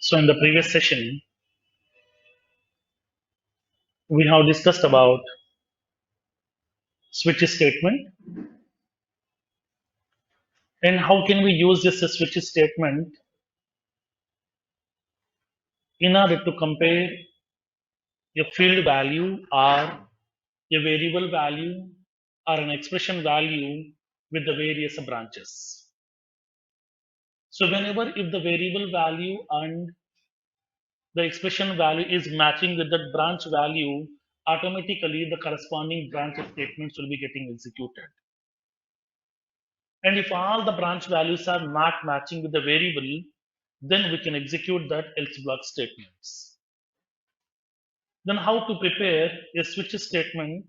So in the previous session, we have discussed about switch statement and how can we use this switch statement in order to compare a field value or a variable value or an expression value with the various branches. So whenever if the variable value and the expression value is matching with the branch value, automatically the corresponding branch statements will be getting executed. And if all the branch values are not matching with the variable, then we can execute that else block statements. Then how to prepare a switch statement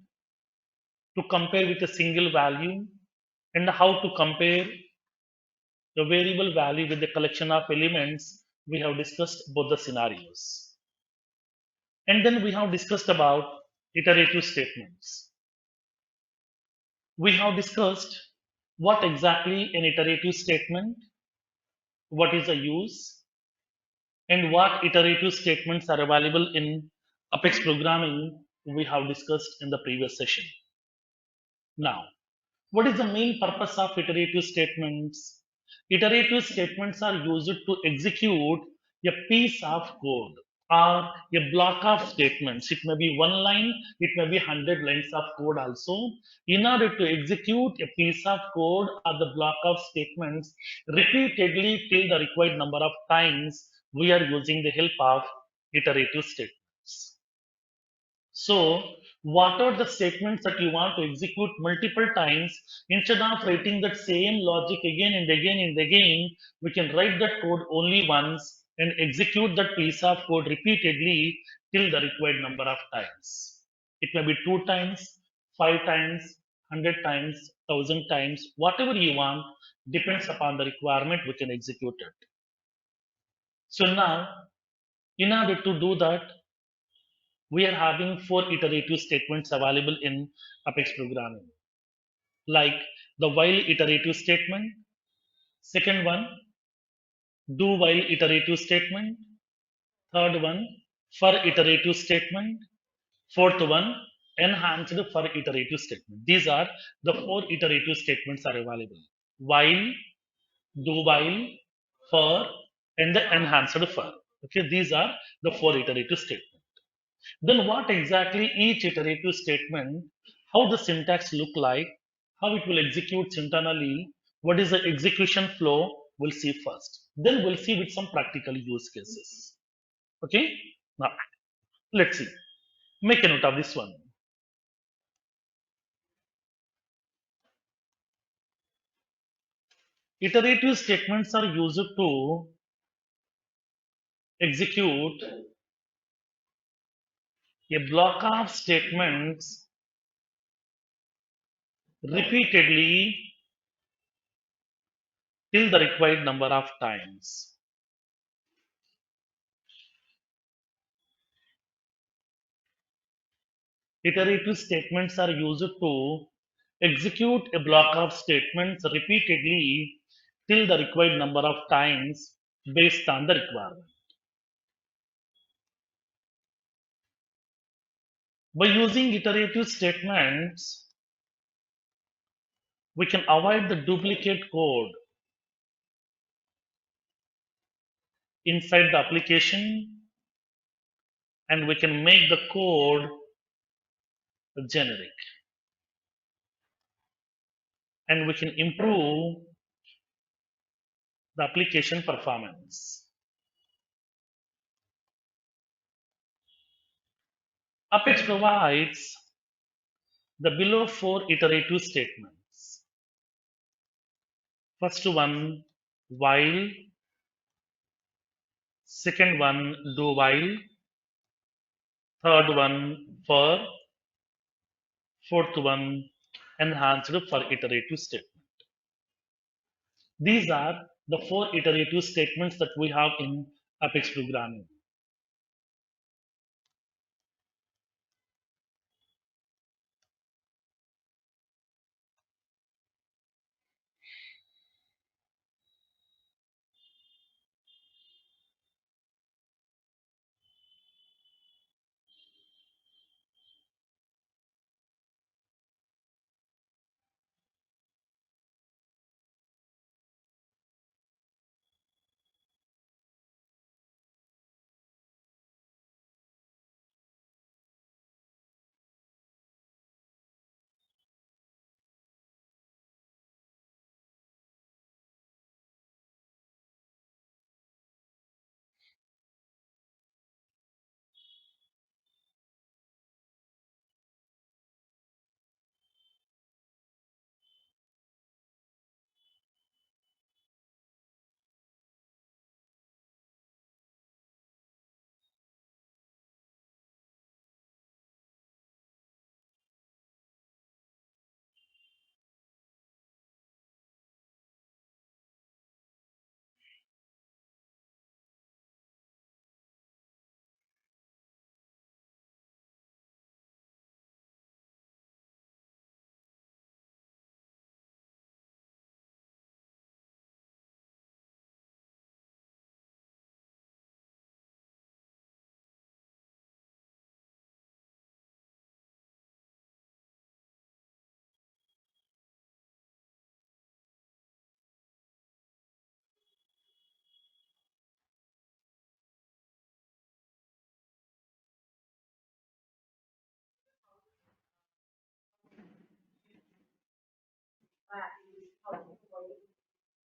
to compare with a single value and how to compare the variable value with the collection of elements. We have discussed both the scenarios. And then we have discussed about iterative statements. We have discussed what exactly an iterative statement, what is the use, and what iterative statements are available in Apex programming we have discussed in the previous session. Now, what is the main purpose of iterative statements? Iterative statements are used to execute a piece of code or a block of statements. It may be one line, it may be 100 lines of code also. In order to execute a piece of code or the block of statements repeatedly till the required number of times, we are using the help of iterative statements. So, what are the statements that you want to execute multiple times? Instead of writing that same logic again and again and again, we can write that code only once and execute that piece of code repeatedly till the required number of times. It may be 2 times, 5 times, 100 times, 1,000 times, whatever you want, depends upon the requirement, we can execute it. So now, in order to do that, we are having 4 iterative statements available in Apex programming, like the while iterative statement, second one, do while iterative statement, third one, for iterative statement, fourth one, enhanced for iterative statement. These are the 4 iterative statements are available. While, do while, for, and the enhanced for. Okay, these are the 4 iterative statements. Then what exactly each iterative statement, how the syntax look like, how it will execute internally, what is the execution flow, we'll see first. Then we'll see with some practical use cases. Okay, now let's see. Make a note of this one. Iterative statements are used to execute a block of statements repeatedly till the required number of times. Iterative statements are used to execute a block of statements repeatedly till the required number of times based on the requirement. By using iterative statements, we can avoid the duplicate code inside the application and we can make the code generic and we can improve the application performance. Apex provides the below 4 iterative statements. First one, while, second one, do while, third one, for, fourth one, enhanced for iterative statement. These are the 4 iterative statements that we have in Apex programming.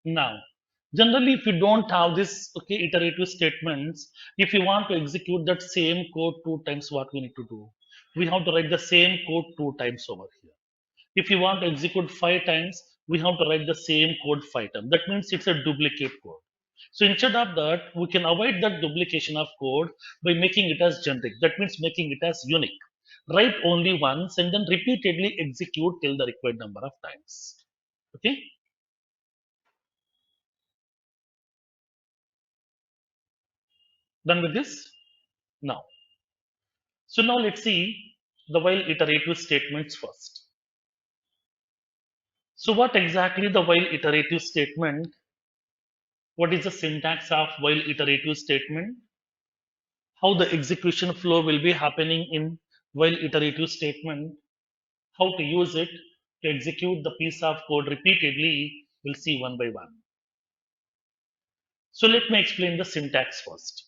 Now, generally, if you don't have this iterative statements, if you want to execute that same code two times, what we need to do? We have to write the same code two times over here. If you want to execute five times, we have to write the same code five times. That means it's a duplicate code. So instead of that, we can avoid that duplication of code by making it as generic. That means making it as unique. Write only once and then repeatedly execute till the required number of times. Okay, done with this? Now, so now let's see the while iterative statements first. So what exactly the while iterative statement? What is the syntax of while iterative statement? How the execution flow will be happening in while iterative statement? How to use it to execute the piece of code repeatedly? We'll see one by one. So let me explain the syntax first.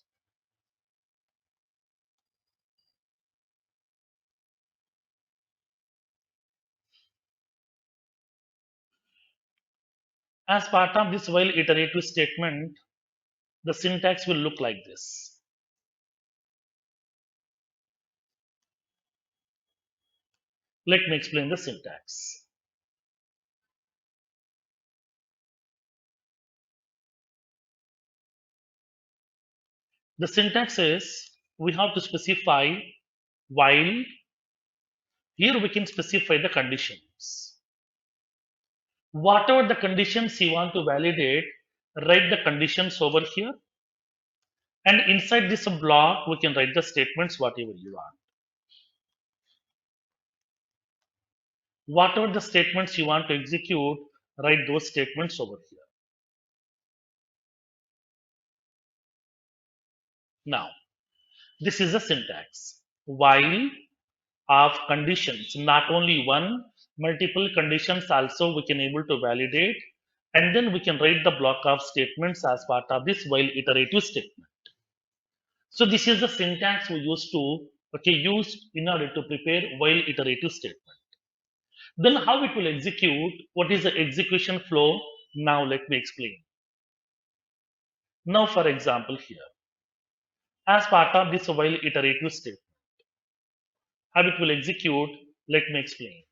As part of this while iterative statement, the syntax will look like this. Let me explain the syntax. The syntax is we have to specify while. Here we can specify the conditions. Whatever the conditions you want to validate, write the conditions over here. And inside this block, we can write the statements whatever you want. Whatever the statements you want to execute, write those statements over here. Now, this is the syntax. While of conditions, not only one, multiple conditions also we can able to validate. And then we can write the block of statements as part of this while iterative statement. So this is the syntax we use to use in order to prepare while iterative statement. Then how it will execute? What is the execution flow? Now let me explain. Now for example here, as part of this while iterative statement, how it will execute? Let me explain.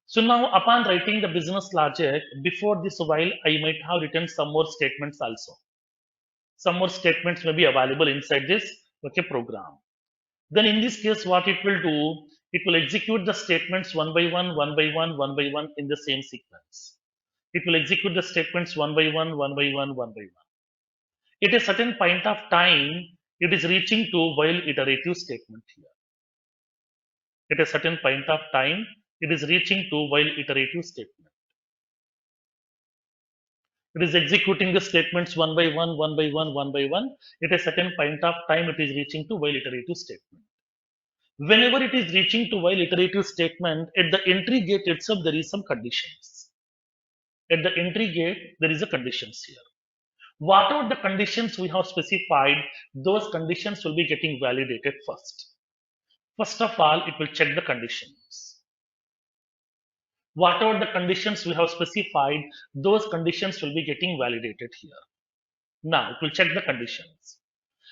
So now upon writing the business logic, before this while I might have written some more statements also. Some more statements may be available inside this program. Then in this case, what it will do, it will execute the statements one by one, one by one, one by one in the same sequence. It will execute the statements one by one, one by one, one by one. At a certain point of time, it is reaching to while iterative statement here. At a certain point of time, it is reaching to while iterative statement. It is executing the statements one by one, one by one, one by one. At a certain point of time, it is reaching to while iterative statement. Whenever it is reaching to while iterative statement, at the entry gate itself, there is some conditions. At the entry gate, there is a conditions here. Whatever the conditions we have specified, those conditions will be getting validated first. First of all, it will check the conditions. Whatever the conditions we have specified, those conditions will be getting validated here. Now, it will check the conditions.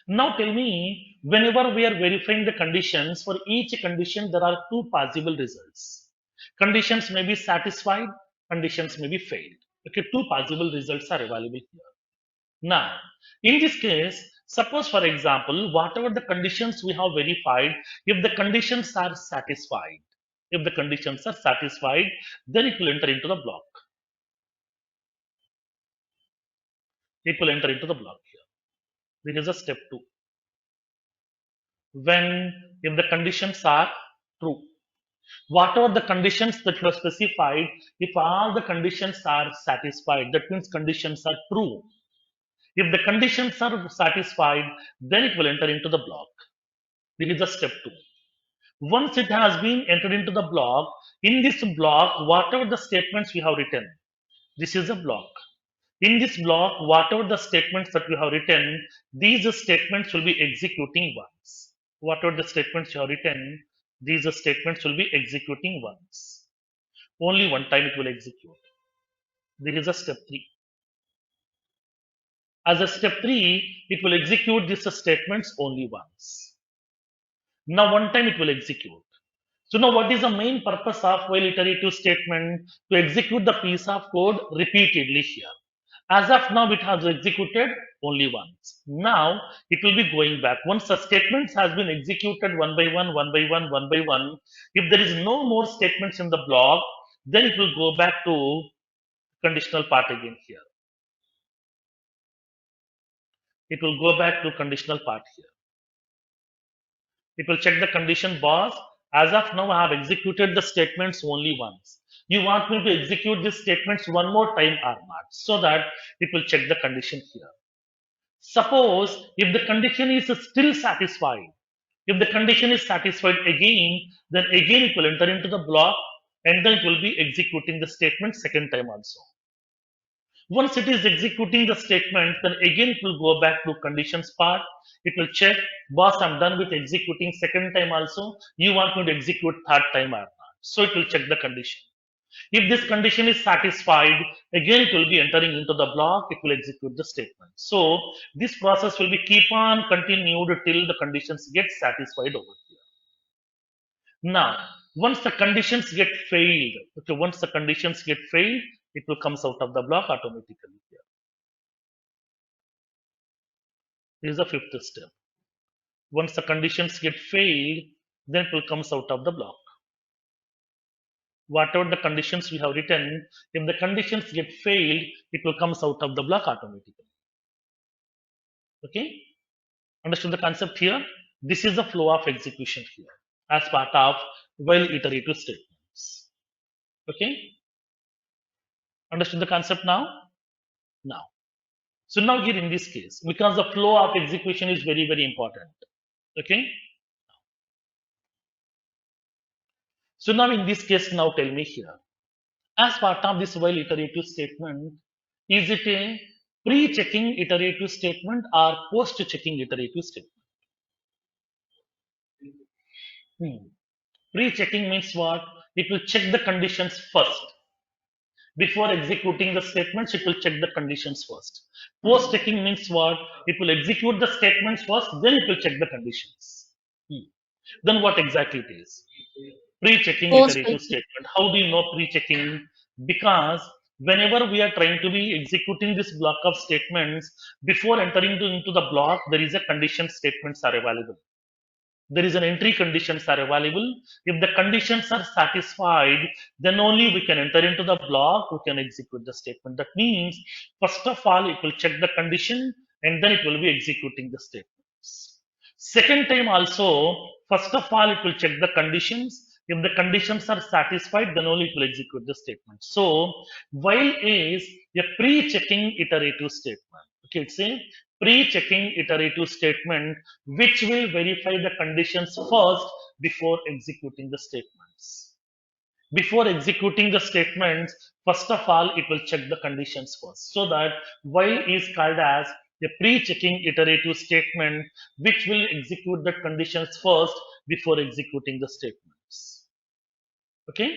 Now tell me, whenever we are verifying the conditions, for each condition, there are two possible results. Conditions may be satisfied, conditions may be failed. Okay, two possible results are available here. Now, in this case, suppose for example, whatever the conditions we have verified, if the conditions are satisfied, then it will enter into the block. It will enter into the block here. This is a step two. When if the conditions are true, whatever the conditions that were specified, if all the conditions are satisfied, that means conditions are true. If the conditions are satisfied, then it will enter into the block. This is the step two. Once it has been entered into the block, in this block, whatever the statements we have written, this is a block. In this block, whatever the statements that we have written, these statements will be executing once. Whatever the statements you have written, these statements will be executing once. Only one time it will execute. There is a step 3. As a step 3, it will execute these statements only once. Now, one time it will execute. So, now what is the main purpose of while iterative statement? To execute the piece of code repeatedly here. As of now, it has executed only once. Now, it will be going back. Once the statements has been executed one by one, one by one, one by one, if there is no more statements in the block, then it will go back to conditional part again here. It will go back to conditional part here. It will check the condition boss. As of now, I have executed the statements only once. You want me to execute these statements one more time or not? So that it will check the condition here. Suppose if the condition is still satisfied, if the condition is satisfied again, then again it will enter into the block and then it will be executing the statement second time also. Once it is executing the statement, then again it will go back to conditions part. It will check, boss, I'm done with executing second time also. You want me to execute third time or not? So it will check the condition. If this condition is satisfied, again it will be entering into the block, it will execute the statement. So this process will be keep on continued till the conditions get satisfied over here. Now, once the conditions get failed, okay, once the conditions get failed, it will comes out of the block automatically here. This is the fifth step. Once the conditions get failed, then it will comes out of the block. Whatever the conditions we have written, if the conditions get failed, it will comes out of the block automatically. Okay, understood the concept here? This is the flow of execution here as part of while iterative statements. Okay, understood the concept now? Now, so now here in this case, because the flow of execution is very, very important. Okay, so now in this case, now tell me here, as part of this while iterative statement, is it a pre-checking iterative statement or post-checking iterative statement? Hmm. Pre-checking means what? It will check the conditions first. Before executing the statements, it will check the conditions first. Post checking means what? It will execute the statements first, then it will check the conditions. Hmm. Then what exactly it is? Pre-checking Post iterative statement. How do you know pre-checking? Because whenever we are trying to be executing this block of statements, before entering into the block, there is a condition statements are available. There is an entry conditions are available. If the conditions are satisfied, then only we can enter into the block, we can execute the statement. That means, first of all, it will check the condition and then it will be executing the statements. Second time also, first of all, it will check the conditions. If the conditions are satisfied, then only it will execute the statement. So, while is a pre-checking iterative statement. Okay, it's a pre-checking iterative statement which will verify the conditions first before executing the statements. Before executing the statements, first of all, it will check the conditions first. So that while is called as a pre-checking iterative statement which will execute the conditions first before executing the statements. Okay?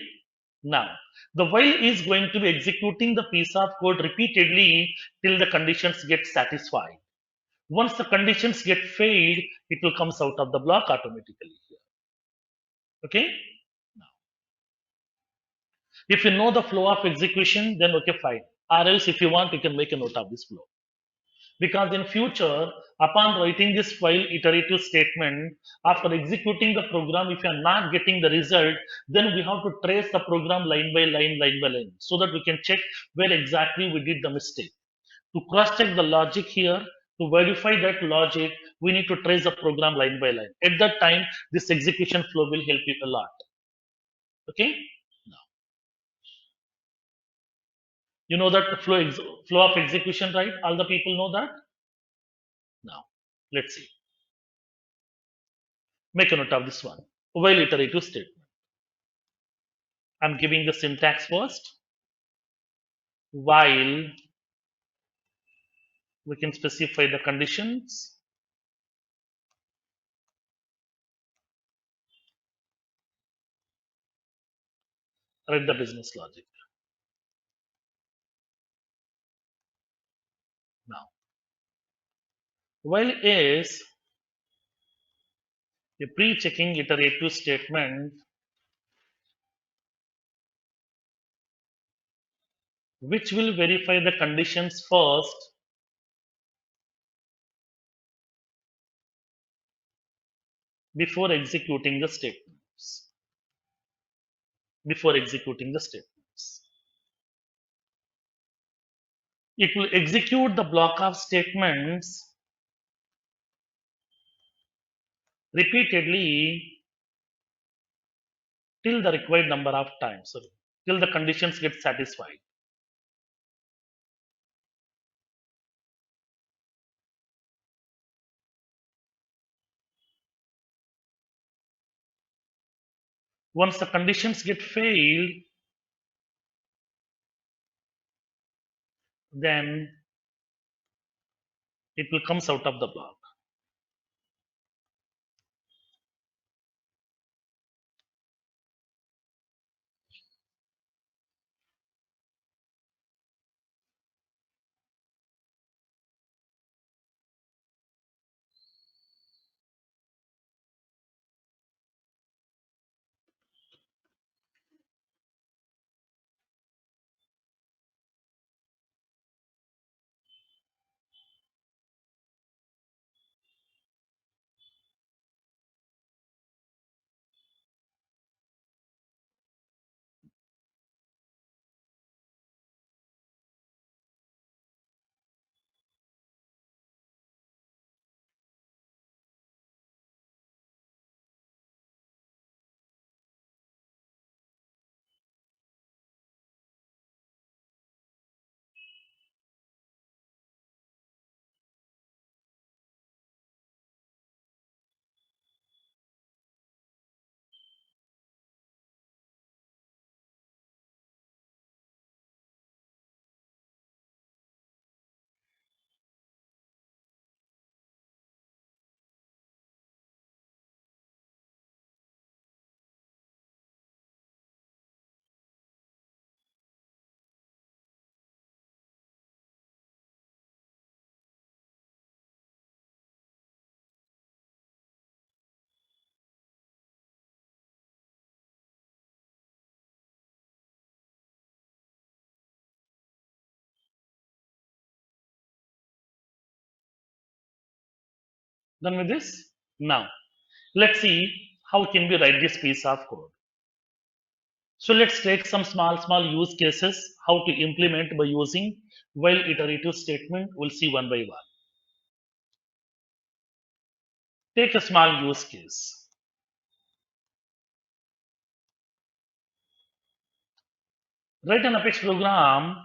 Now, the while is going to be executing the piece of code repeatedly till the conditions get satisfied. Once the conditions get failed, it will comes out of the block automatically here. Okay? If you know the flow of execution, then okay, fine. Or else if you want, you can make a note of this flow. Because in future, upon writing this file iterative statement, after executing the program, if you are not getting the result, then we have to trace the program line by line, so that we can check where exactly we did the mistake. To cross check the logic here, to verify that logic, we need to trace the program line by line. At that time, this execution flow will help you a lot. Okay? Now, you know that the flow of execution, right? All the people know that? Now, let's see. Make a note of this one. While iterative statement. I'm giving the syntax first. While we can specify the conditions. Write the business logic. while is a pre-checking iterative statement which will verify the conditions first before executing the statements. Before executing the statements. It will execute the block of statements repeatedly till the required number of times, so till the conditions get satisfied. Once the conditions get failed, then it will comes out of the block. Done with this? Now, let's see how can we write this piece of code. So let's take some small use cases how to implement by using while iterative statement. We'll see one by one. Take a small use case. Write an Apex program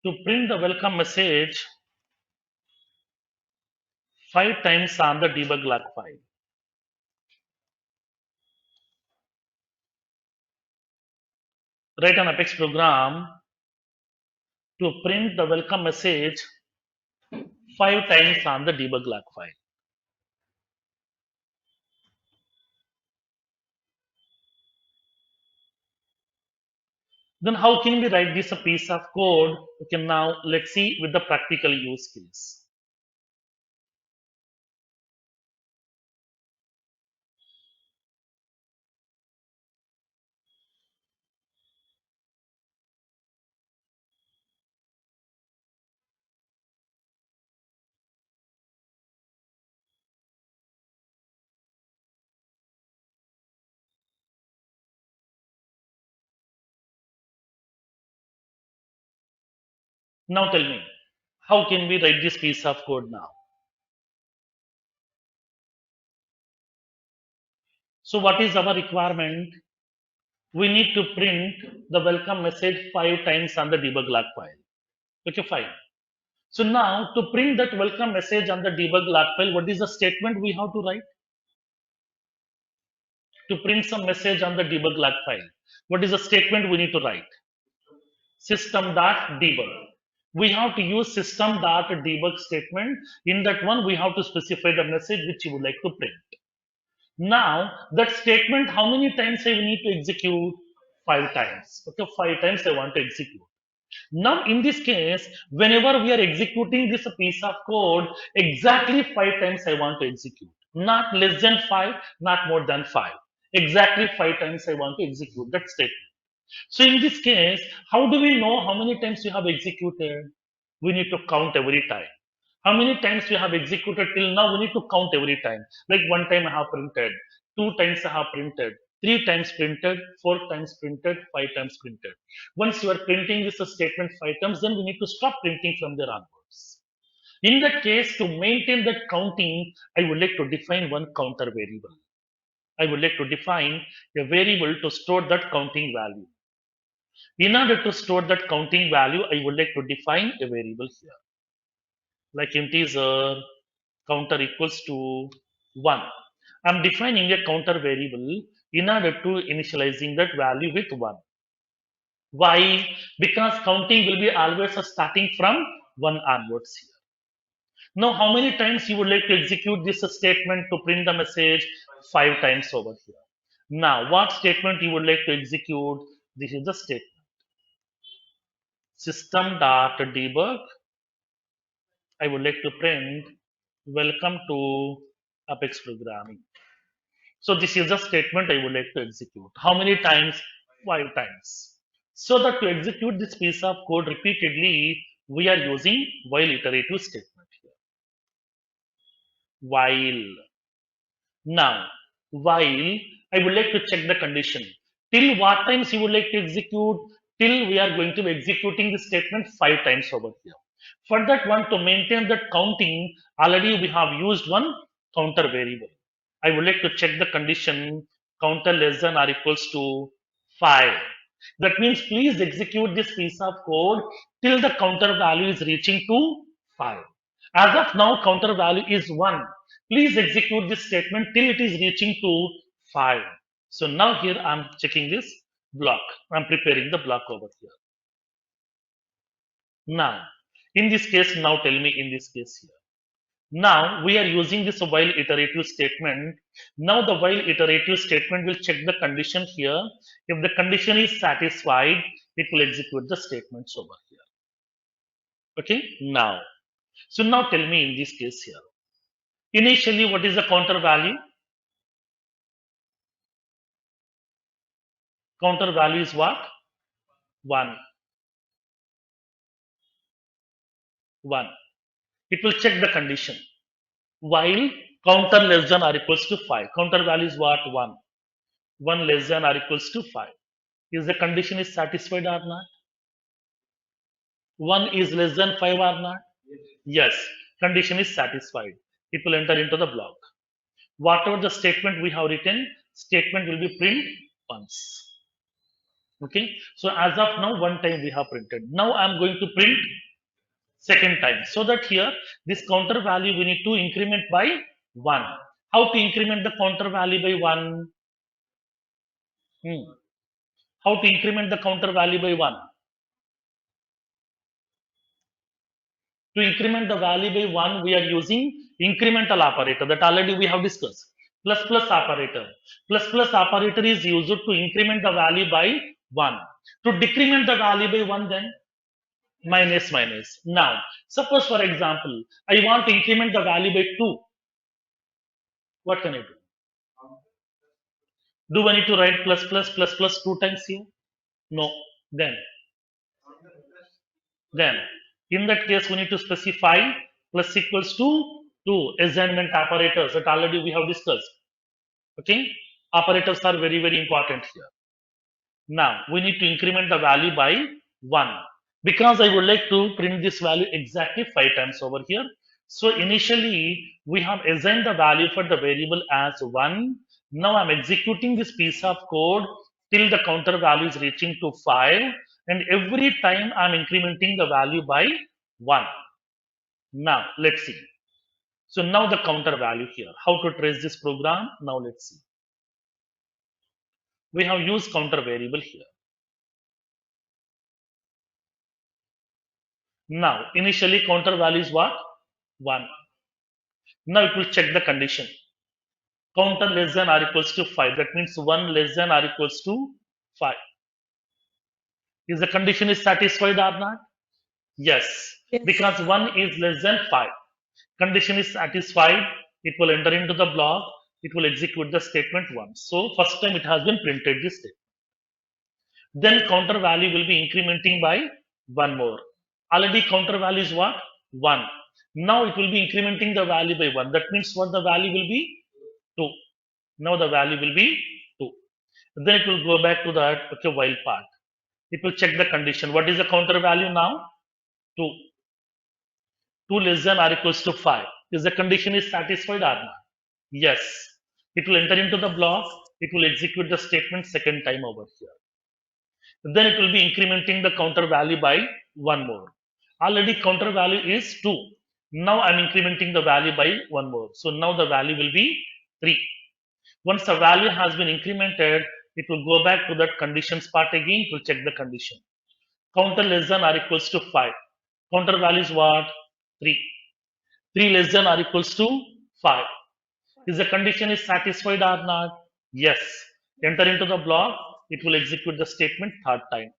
to print the welcome message 5 times on the debug log file. Write an Apex program to print the welcome message 5 times on the debug log file. Then how can we write this a piece of code? Okay, now let's see with the practical use case. Now tell me, how can we write this piece of code now? So what is our requirement? We need to print the welcome message 5 times on the debug log file. Okay, fine. So now to print that welcome message on the debug log file, what is the statement we have to write? To print some message on the debug log file, what is the statement we need to write? System.debug. We have to use system.debug statement. In that one, we have to specify the message which you would like to print. Now, that statement, how many times I need to execute? 5 times. Okay, 5 times I want to execute. Now, in this case, whenever we are executing this piece of code, exactly 5 times I want to execute. Not less than 5, not more than 5. Exactly 5 times I want to execute that statement. So in this case, how do we know how many times you have executed? We need to count every time. How many times you have executed till now? We need to count every time. Like one time I have printed, 2 times I have printed, 3 times printed, 4 times printed, 5 times printed. Once you are printing this statement 5 times, then we need to stop printing from there onwards. In that case, to maintain that counting, I would like to define one counter variable. I would like to define a variable to store that counting value. In order to store that counting value, I would like to define a variable here, like integer counter equals to 1. I'm defining a counter variable in order to initializing that value with 1. Why? Because counting will be always starting from 1 onwards here. Now, how many times you would like to execute this statement to print the message? 5 times over here. Now, what statement you would like to execute? This is the statement. System.debug. I would like to print welcome to Apex programming. So this is a statement I would like to execute. How many times? 5 times. So that to execute this piece of code repeatedly, we are using while iterative statement here. While. Now, while I would like to check the condition. Till what times you would like to execute? Till we are going to be executing the statement 5 times over here. For that one, to maintain that counting, already we have used one counter variable. I would like to check the condition counter less than or equals to 5. That means please execute this piece of code till the counter value is reaching to 5. As of now, counter value is 1. Please execute this statement till it is reaching to 5. So now here I'm checking this block. I'm preparing the block over here. Now, in this case, now tell me in this case here. Now we are using this while iterative statement. Now the while iterative statement will check the condition here. If the condition is satisfied, it will execute the statements over here. Okay, now. So now tell me in this case here. Initially, what is the counter value? Counter value is what? 1. 1. It will check the condition. While counter less than or equals to 5. Counter value is what? 1. 1 less than or equals to 5. Is the condition is satisfied or not? 1 is less than 5 or not? Yes. Condition is satisfied. It will enter into the block. Whatever the statement we have written, statement will be print once. Okay. So as of now, one time we have printed. Now I'm going to print second time. So that here, this counter value we need to increment by 1. How to increment the counter value by 1? How to increment the counter value by 1? To increment the value by 1, we are using incremental operator that already we have discussed. Plus plus operator. Plus plus operator is used to increment the value by 1. To decrement the value by 1, then minus minus. Now, suppose for example, I want to increment the value by 2. What can I do? Do I need to write plus plus plus plus 2 times here? No. Then, then, in that case, we need to specify plus equals to 2 assignment operators that already we have discussed. Okay, operators are very very important here. Now we need to increment the value by 1 because I would like to print this value exactly 5 times over here. So initially we have assigned the value for the variable as 1. Now I'm executing this piece of code till the counter value is reaching to 5, and every time I'm incrementing the value by 1. Now let's see. So now the counter value here. How to trace this program? Now let's see. We have used counter variable here. Now, initially counter value is what? 1. Now it will check the condition. Counter less than or equals to 5. That means 1 less than or equals to 5. Is the condition is satisfied or not? Yes, Yes. because 1 is less than 5. Condition is satisfied, it will enter into the block, it will execute the statement once. So first time it has been printed this statement. Then counter value will be incrementing by one more. Already counter value is what? 1. Now it will be incrementing the value by 1. That means what the value will be? 2. Now the value will be 2. Then it will go back to that okay while part. It will check the condition. What is the counter value now? 2. 2 less than or equals to 5. Is the condition is satisfied or not? Yes. It will enter into the block. It will execute the statement second time over here. Then it will be incrementing the counter value by one more. Already counter value is 2. Now I'm incrementing the value by one more. So now the value will be 3. Once the value has been incremented, it will go back to that conditions part again to check the condition. Counter less than or equals to 5. Counter value is what? 3. 3 less than or equals to 5. Is the condition is satisfied or not? Yes. Enter into the block, it will execute the statement third time.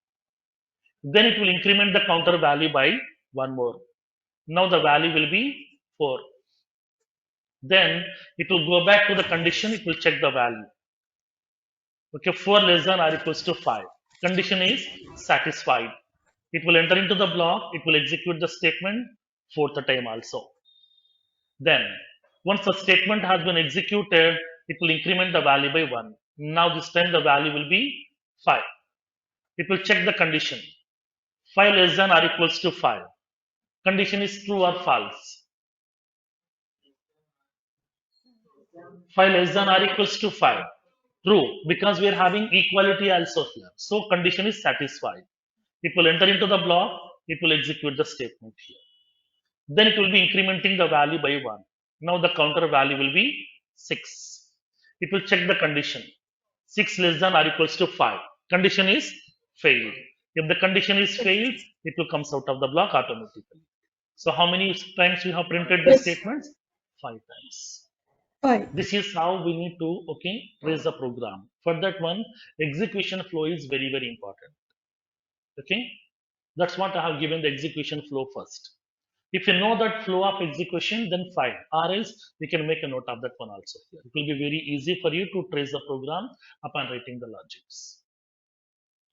Then it will increment the counter value by one more. Now the value will be 4. Then it will go back to the condition, it will check the value. Okay, 4 less than or equals to 5. Condition is satisfied. It will enter into the block, it will execute the statement fourth time also. Then, once the statement has been executed, it will increment the value by 1. Now this time the value will be 5. It will check the condition. 5 less than or equals to 5. Condition is true or false. 5 less than or equals to 5. True, because we are having equality also here. So condition is satisfied. It will enter into the block, it will execute the statement here. Then it will be incrementing the value by 1. Now the counter value will be 6. It will check the condition. 6 less than or equals to 5. Condition is failed. If the condition is failed, it will comes out of the block automatically. So how many times we have printed the Yes. statements? 5 times. Fine. This is how we need to trace the program. For that one, execution flow is very very important. Okay, that's what I have given the execution flow first. If you know that flow of execution, then fine. Or else we can make a note of that one also. Here. It will be very easy for you to trace the program upon writing the logics.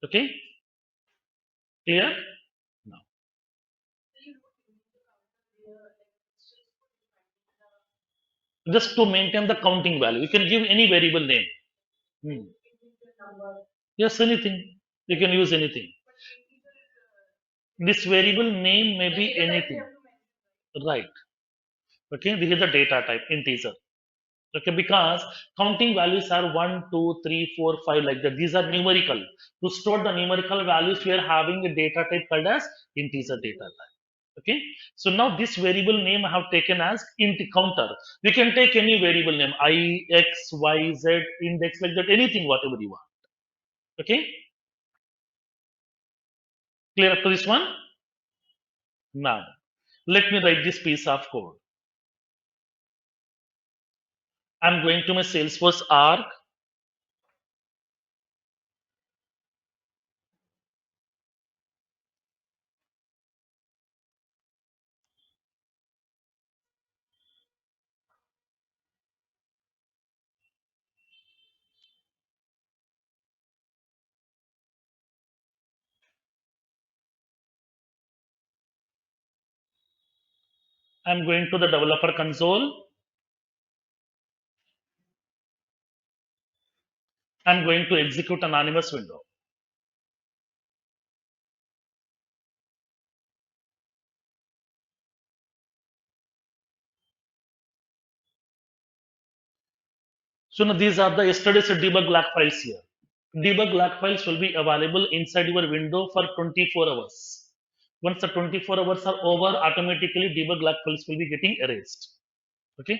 Okay, clear? Now, just to maintain the counting value, you can give any variable name. Hmm. Yes, anything. You can use anything. This variable name may be anything. Right. Okay, this is the data type, integer. Okay, because counting values are 1, 2, 3, 4, 5 like that. These are numerical. To store the numerical values, we are having a data type called as integer data type. Okay, so now this variable name I have taken as int counter. We can take any variable name I, X, Y, Z, index like that, anything, whatever you want. Okay, clear up to this one? Now, let me write this piece of code. I'm going to my Salesforce arc. I'm going to the developer console. I'm going to execute anonymous window. So now these are the yesterday's debug log files here. Debug log files will be available inside your window for 24 hours. Once the 24 hours are over, automatically debug log files will be getting erased. Okay.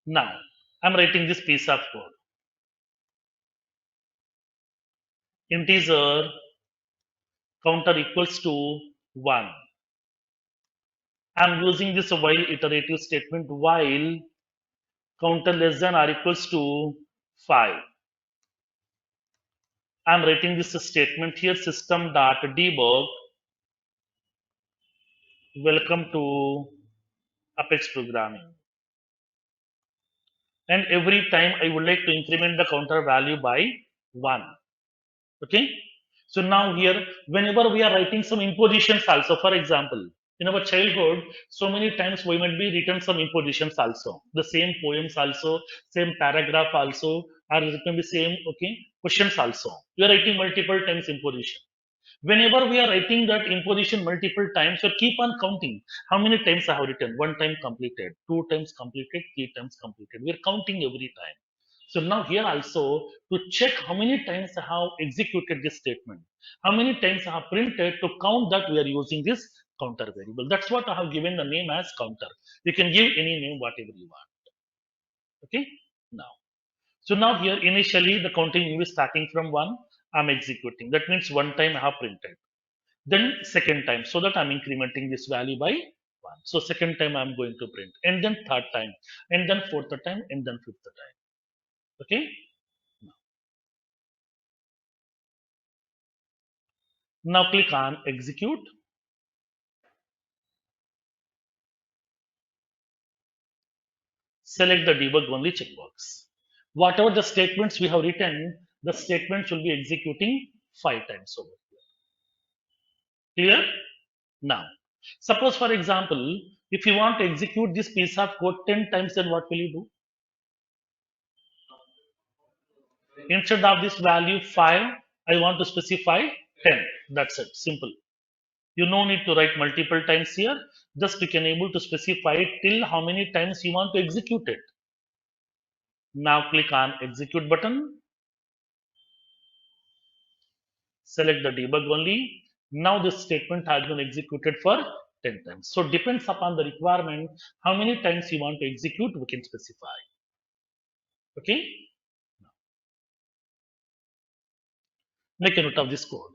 Now I'm writing this piece of code. Integer counter equals to 1. I'm using this while iterative statement while counter less than or equals to 5. I'm writing this statement here system dot debug. Welcome to Apex programming. And every time I would like to increment the counter value by 1. Okay. So now here, whenever we are writing some impositions also, for example, in our childhood, so many times we might be written some impositions also, the same poems also, same paragraph also, or it can be same, okay, questions also. We are writing multiple times imposition. Whenever we are writing that imposition multiple times, you keep on counting how many times I have written. One time completed, two times completed, three times completed. We are counting every time. So now here also to check how many times I have executed this statement, how many times I have printed to count that we are using this counter variable. That's what I have given the name as counter. You can give any name whatever you want. Okay. Now, so now here initially the counting is starting from 1. I'm executing. That means one time I have printed. Then second time, so that I'm incrementing this value by 1. So second time I'm going to print, and then third time, and then fourth time, and then fifth time. Okay. Now click on execute. Select the debug only checkbox. Whatever the statements we have written, the statements will be executing 5 times over here. Clear? Now, suppose for example, if you want to execute this piece of code 10 times, then what will you do? Instead of this value 5, I want to specify 10. That's it. Simple. You no need to write multiple times here. Just you can able to specify till how many times you want to execute it. Now click on execute button. Select the debug only. Now this statement has been executed for 10 times. So depends upon the requirement, how many times you want to execute, we can specify. Okay. Make a note of this code.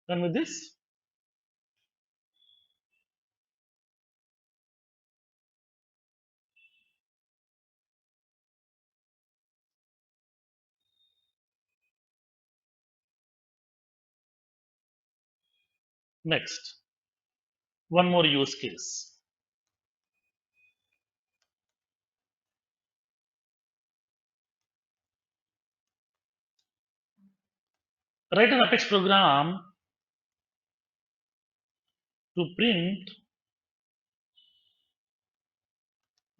Done with this? Next, one more use case. Write an Apex program to print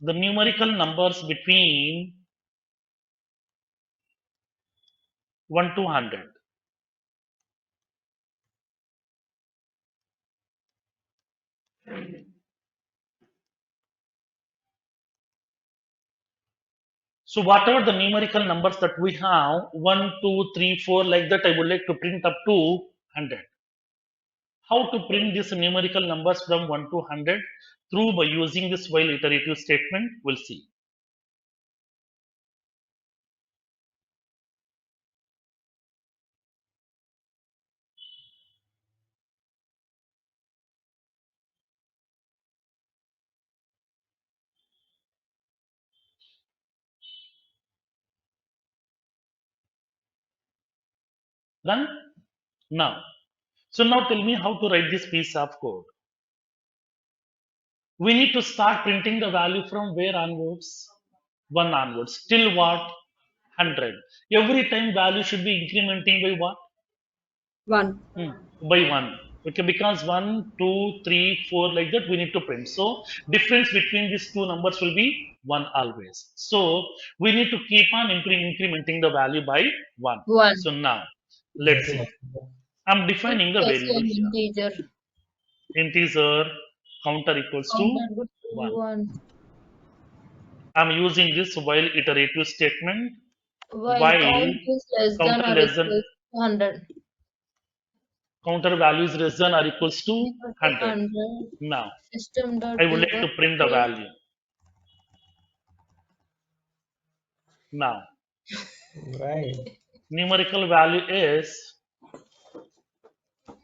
the numerical numbers between 1 to 100. So whatever the numerical numbers that we have, 1, 2, 3, 4, like that, I would like to print up to 100. How to print these numerical numbers from 1 to 100? Through by using this while iterative statement, we'll see. Done? Now. So now tell me how to write this piece of code. We need to start printing the value from where onwards? 1 onwards. Till what? 100. Every time value should be incrementing by what? One. Hmm, by 1. Okay, because 1, 2, 3, 4, like that we need to print. So difference between these two numbers will be 1 always. So we need to keep on incrementing the value by 1. One. So now let's see. I'm defining the It's variable an here. integer. Integer counter equals to Counter would be 1. one. I'm using this while iterative statement While while count is less than counter or less than equal to 100. counter value is less than or equals to Equal to 100. 100. Now System dot I would like debug to print the print value. Now Right. numerical value is,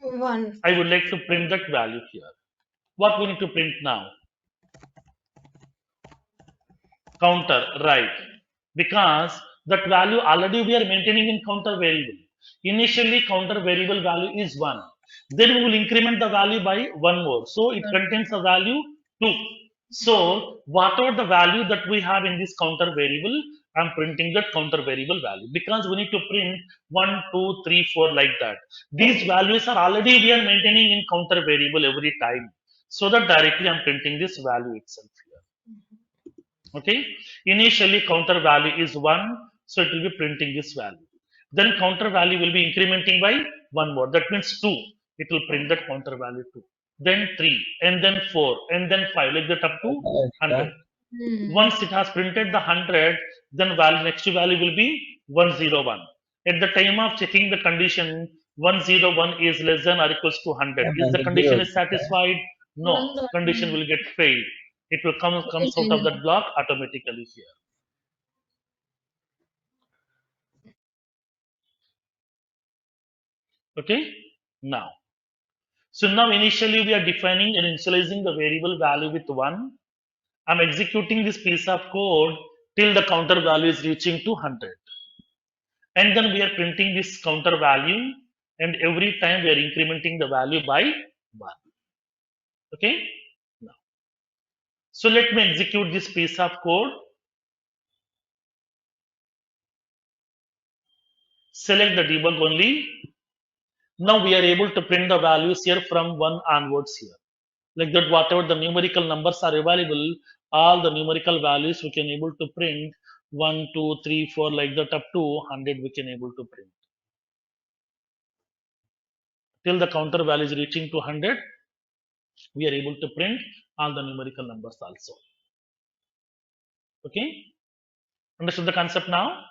one. I would like to print that value here. What we need to print now? Counter, right? Because that value already we are maintaining in counter variable. Initially, counter variable value is 1. Then we will increment the value by 1 more. So it One. contains a value 2. So whatever the value that we have in this counter variable, I'm printing that counter variable value because we need to print 1, 2, 3, 4 like that. These values are already we are maintaining in counter variable every time. So that directly I'm printing this value itself here. Okay, initially counter value is 1, so it will be printing this value. Then counter value will be incrementing by one more, that means 2. It will print that counter value 2, then 3, and then 4, and then 5, like that up to 100. Yeah. Hmm. Once it has printed the 100, then value next value will be 101. At the time of checking the condition, 101 is less than or equals to 100. Yeah, Is and the the condition zeros. is satisfied? No, One dot condition will get failed. It will comes out of that one. block automatically here. Okay, now. So now initially we are defining and initializing the variable value with 1. I'm executing this piece of code till the counter value is reaching to 100. And then we are printing this counter value, and every time we are incrementing the value by 1. Okay, now. So let me execute this piece of code. Select the debug only. Now we are able to print the values here from 1 onwards here. Like that, whatever the numerical numbers are available, all the numerical values we can able to print 1, 2, 3, 4, like that up to 100 we can able to print. Till the counter value is reaching to 100, we are able to print all the numerical numbers also. Okay, understood the concept now?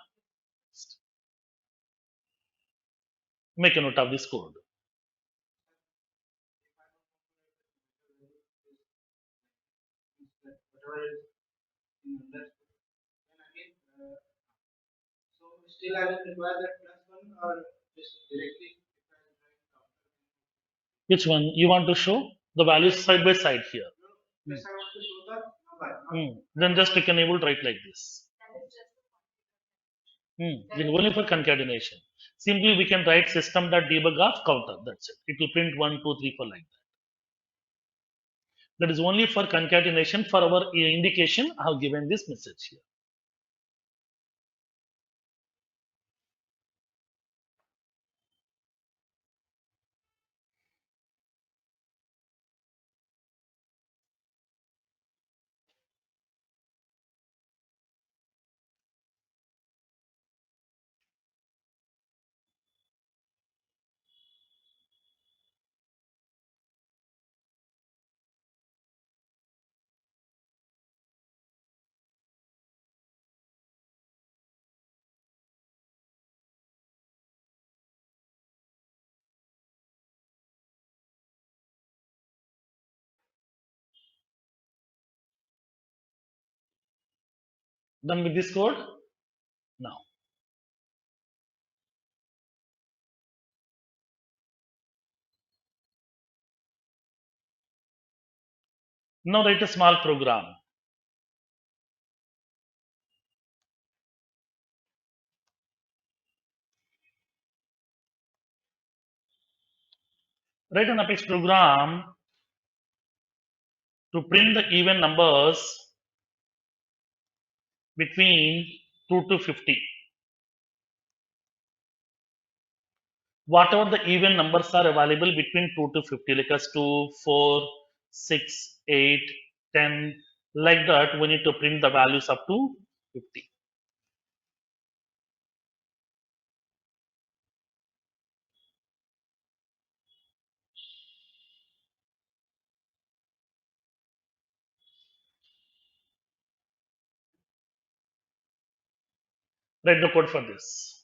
Make a note of this code. Which one you want to show? The values side by side here. Then just you can able to write like this. Then only for concatenation. Simply we can write system.debug of counter. That's it. It will print 1, 2, 3, 4 like that. That is only for concatenation. For our indication, I have given this message here. Done with this code? Now. Now write a small program. Write an Apex program to print the even numbers between 2 to 50. Whatever the even numbers are available between 2 to 50, like as 2, 4, 6, 8, 10, like that, we need to print the values up to 50. Write the code for this.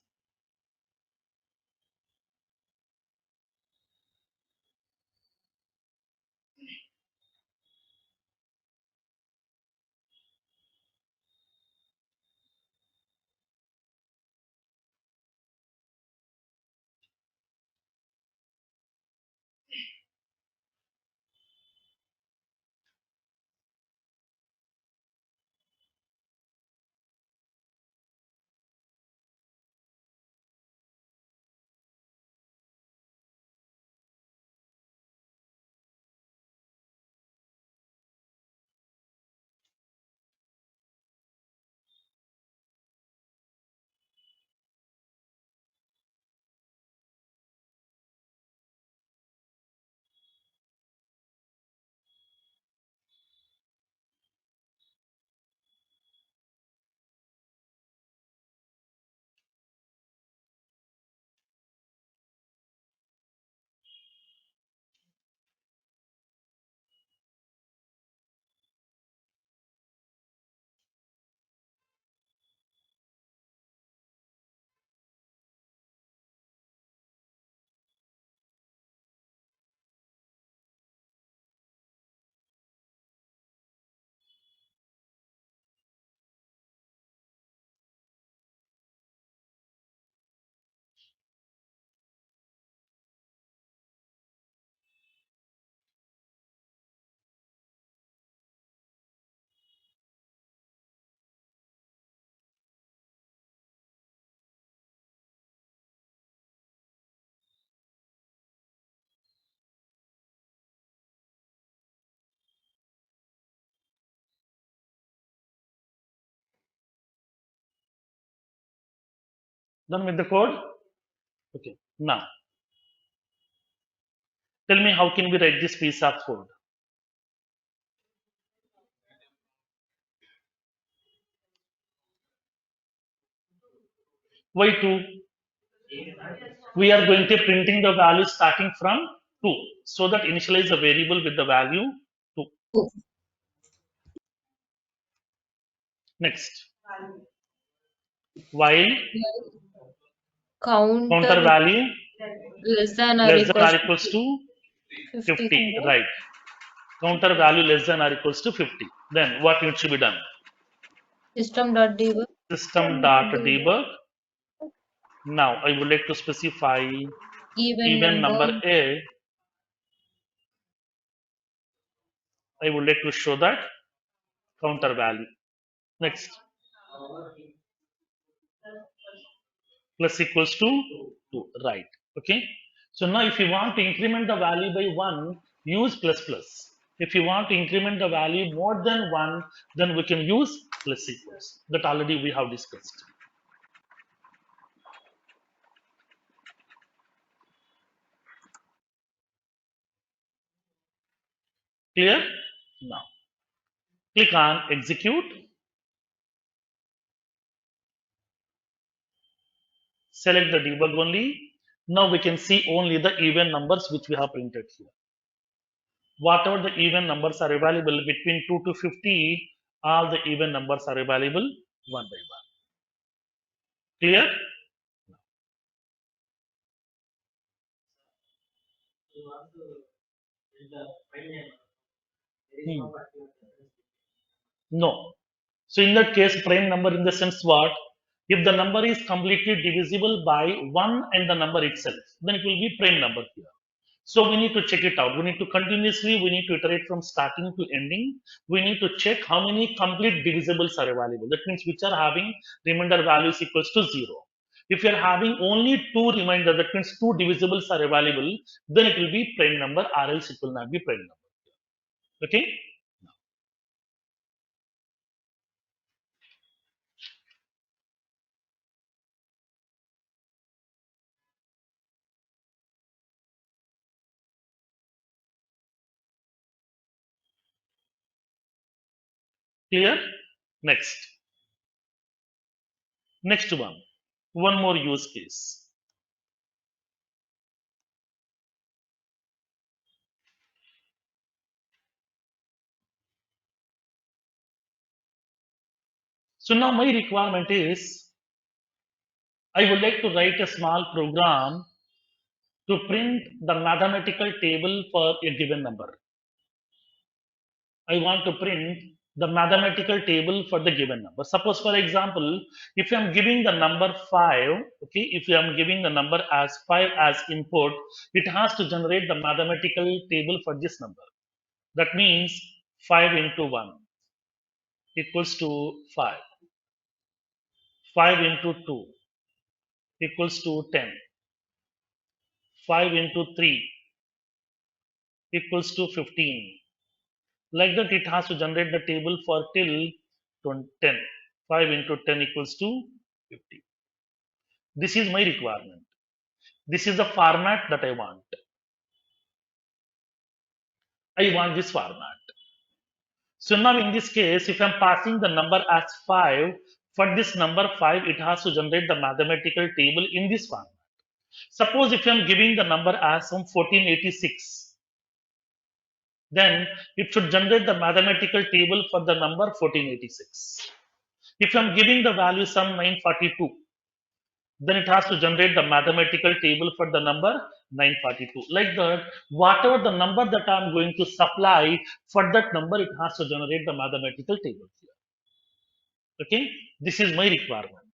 Done with the code? Okay. Now, tell me how can we write this piece of code? Why 2? We are going to printing the value starting from 2. So that initialize the variable with the value 2. Two. Next, while counter Counter value less than or less than or equals to equals to 50 50. hundred. Right. Counter value less than or equals to 50. Then what needs to be done? System.debug System dot debug. Now I would like to specify even even number number A. I would like to show that counter value. Next, plus equals to 2. Right. Okay. So now if you want to increment the value by 1, use plus plus. If you want to increment the value more than 1, then we can use plus equals. That already we have discussed. Clear? Now click on execute. Select the debug only. Now we can see only the even numbers which we have printed here. Whatever the even numbers are available between 2 to 50, all the even numbers are available one by one. Clear? Hmm. No. So in that case, prime number in the sense what? If the number is completely divisible by 1 and the number itself, then it will be prime number here. So we need to check it out. We need to continuously, we need to iterate from starting to ending. We need to check how many complete divisibles are available. That means which are having remainder values equals to 0. If you are having only two remainder, that means two divisibles are available, then it will be prime number, or else it will not be prime number. Okay? Clear? Next. Next one. One more use case. So now my requirement is I would like to write a small program to print the mathematical table for a given number. I want to print the mathematical table for the given number. Suppose, for example, if I am giving the number 5, okay, if I am giving the number as 5 as input, it has to generate the mathematical table for this number. That means 5 into 1 equals to 5. 5 into 2 equals to 10. 5 into 3 equals to 15. Like that, it has to generate the table for till 10. 5 into 10 equals to 50. This is my requirement. This is the format that I want. I want this format. So now in this case, if I'm passing the number as 5, for this number 5, it has to generate the mathematical table in this format. Suppose if I'm giving the number as some 1486, then it should generate the mathematical table for the number 1486. If I'm giving the value some 942, then it has to generate the mathematical table for the number 942. Like that, whatever the number that I'm going to supply for that number, it has to generate the mathematical table here. Okay, this is my requirement.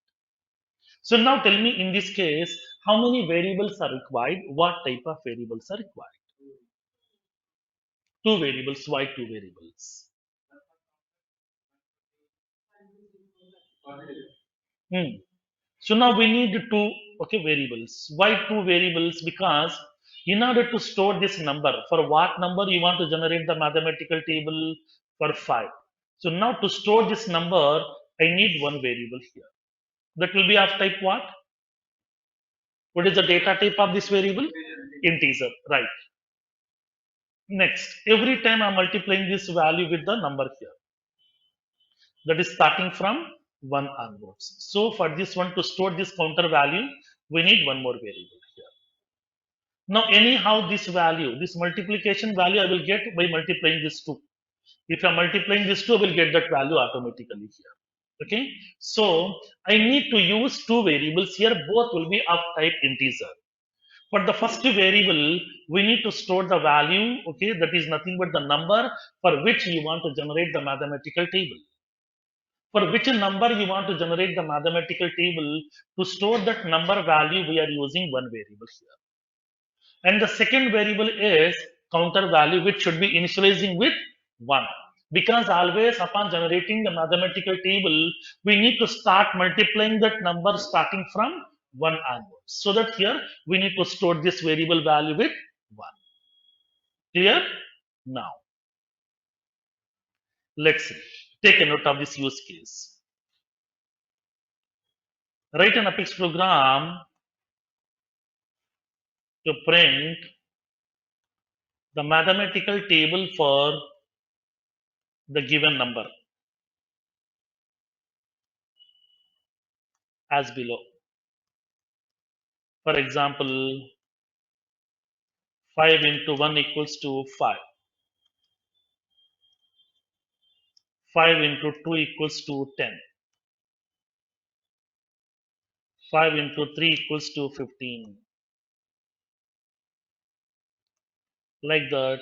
So now tell me in this case, how many variables are required? What type of variables are required? Two variables. Why two variables? Hmm. So now we need two variables. Why two variables? Because in order to store this number, for what number you want to generate the mathematical table for 5. So now to store this number, I need one variable here. That will be of type what? What is the data type of this variable? Integer, right. Next, every time I'm multiplying this value with the number here. That is starting from 1 onwards. So for this one to store this counter value, we need one more variable here. Now, anyhow, this value, this multiplication value, I will get by multiplying this 2. If I'm multiplying this 2, I will get that value automatically here. Okay. So, I need to use two variables here. Both will be of type integer. For the first variable, we need to store the value, okay, that is nothing but the number for which you want to generate the mathematical table. For which number you want to generate the mathematical table, to store that number value, we are using one variable here. And the second variable is counter value, which should be initializing with 1. Because always upon generating the mathematical table, we need to start multiplying that number starting from 1 onwards. So that here we need to store this variable value with 1. Clear? Now, let's see. Take a note of this use case. Write an Apex program to print the mathematical table for the given number as below. For example, 5 into 1 equals to 5. 5 into 2 equals to 10. 5 into 3 equals to 15. Like that,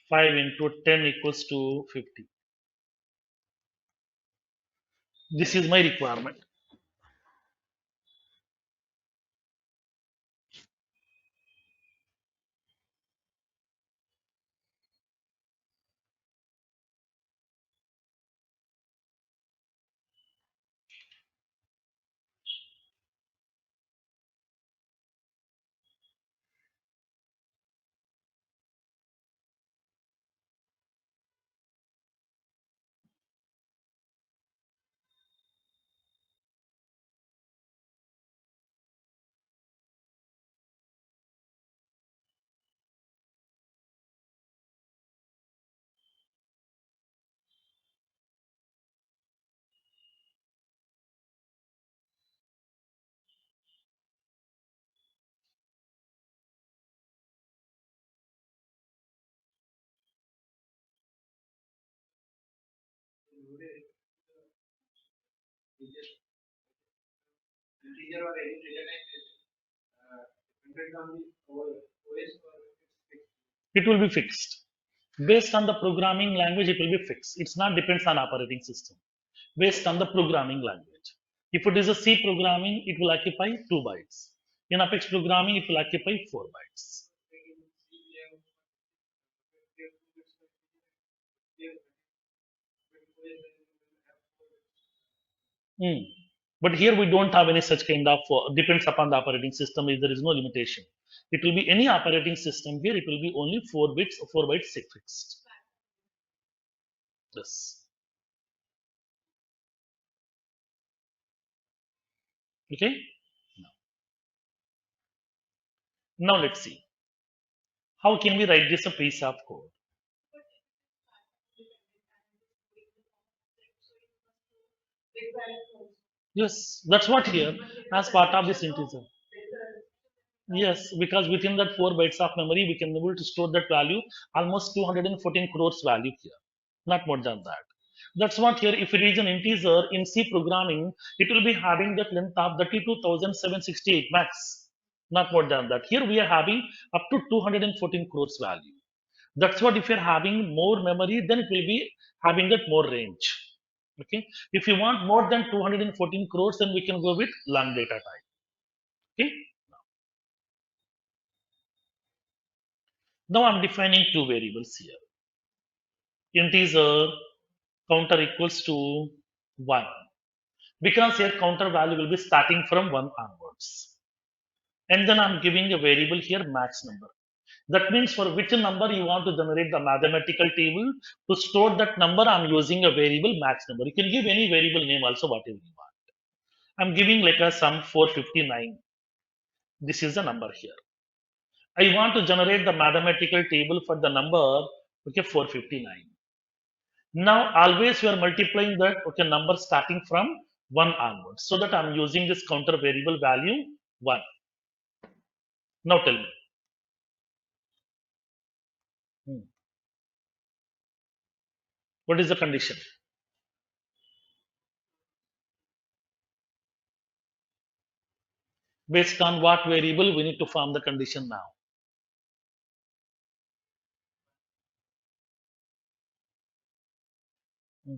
5 into 10 equals to 50. This is my requirement. It will be fixed. Based on the programming language, it will be fixed. It's not depends on operating system. Based on the programming language. If it is a C programming, it will occupy 2 bytes. In Apex programming, it will occupy 4 bytes. Hmm. But here we don't have any such kind of depends upon the operating system. There is no limitation. It will be any operating system here. It will be only 4 bits, 4 bytes fixed. Yes. Okay. Now let's see. How can we write this a piece of code? Yes, that's what here as part of this integer. Yes, because within that 4 bytes of memory, we can able to store that value almost 214 crores value here, not more than that. That's what here. If it is an integer in C programming, it will be having that length of 32,768 max, not more than that. Here we are having up to 214 crores value. That's what if you're having more memory, then it will be having that more range. Okay. If you want more than 214 crores, then we can go with long data type. Okay. Now I'm defining two variables here. Integer counter equals to 1. Because here counter value will be starting from 1 onwards. And then I'm giving a variable here max number. That means for which number you want to generate the mathematical table, to store that number, I'm using a variable max number. You can give any variable name also, whatever you want. I'm giving like a sum 459. This is the number here. I want to generate the mathematical table for the number, okay, 459. Now always we are multiplying that okay number starting from 1 onwards. So that I'm using this counter variable value 1. Now tell me. Hmm, what is the condition? Based on what variable we need to form the condition now? Hmm.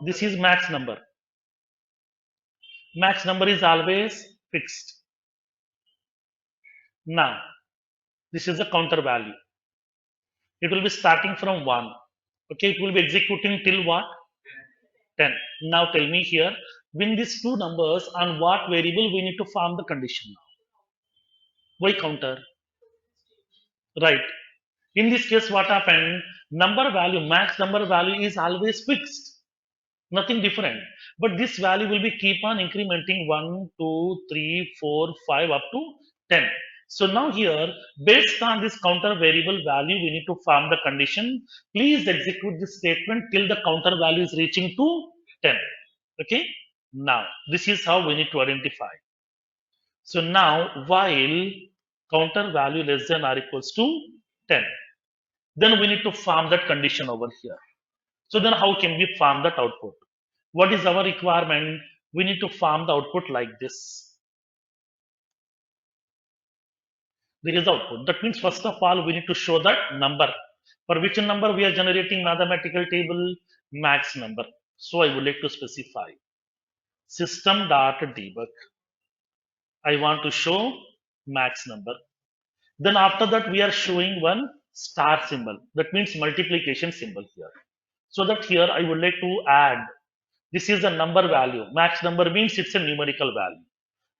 This is max number. Max number is always fixed. Now, this is the counter value. It will be starting from 1. Okay, it will be executing till what? 10. Now tell me here, when these two numbers on what variable we need to form the condition now? Why counter? Right. In this case, what happened? Number value, max number value is always fixed. Nothing different. But this value will be keep on incrementing 1, 2, 3, 4, 5 up to 10. So now here, based on this counter variable value, we need to form the condition. Please execute this statement till the counter value is reaching to 10. Okay. Now, this is how we need to identify. So now, while counter value less than or equals to 10, then we need to farm that condition over here. So then how can we farm that output? What is our requirement? We need to farm the output like this. There is output. That means first of all, we need to show that number. For which number we are generating mathematical table? Max number. So I would like to specify system.debug. I want to show max number. Then after that, we are showing one star symbol. That means multiplication symbol here. So that here I would like to add. This is a number value. Max number means it's a numerical value.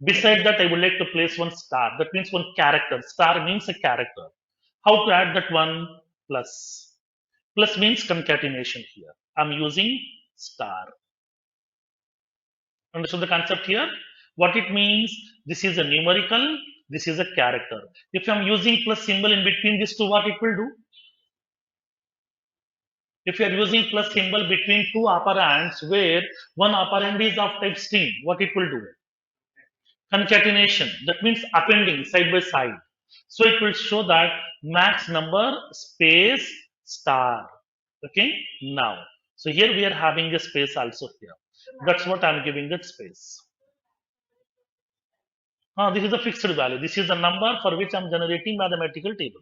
Beside that, I would like to place one star. That means one character. Star means a character. How to add that one? Plus. Plus means concatenation here. I'm using star. Understood the concept here? What it means? This is a numerical. This is a character. If I'm using plus symbol in between these two, what it will do? If you are using plus symbol between two operands where one operand is of type string, what it will do? Concatenation, that means appending side by side. So it will show that max number space star. Okay, now. So here we are having a space also here. That's what I'm giving that space. This is a fixed value. This is the number for which I'm generating mathematical table.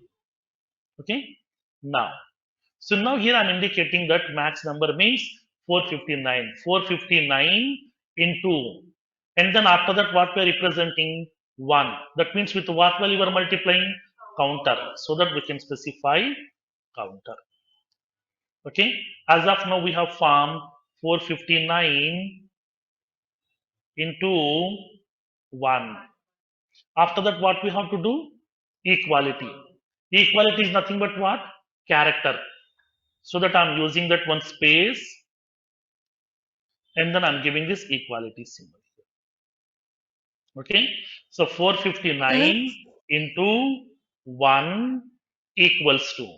Okay, now. So now here I'm indicating that max number means 459. 459 into, and then after that what we are representing 1. That means with what value we are multiplying? Counter. So that we can specify counter. Okay. As of now we have formed 459 into 1. After that what we have to do? Equality. Equality is nothing but what? Character. So that I'm using that one space and then I'm giving this equality symbol. Okay, so Hmm? 459 into 1 equals to.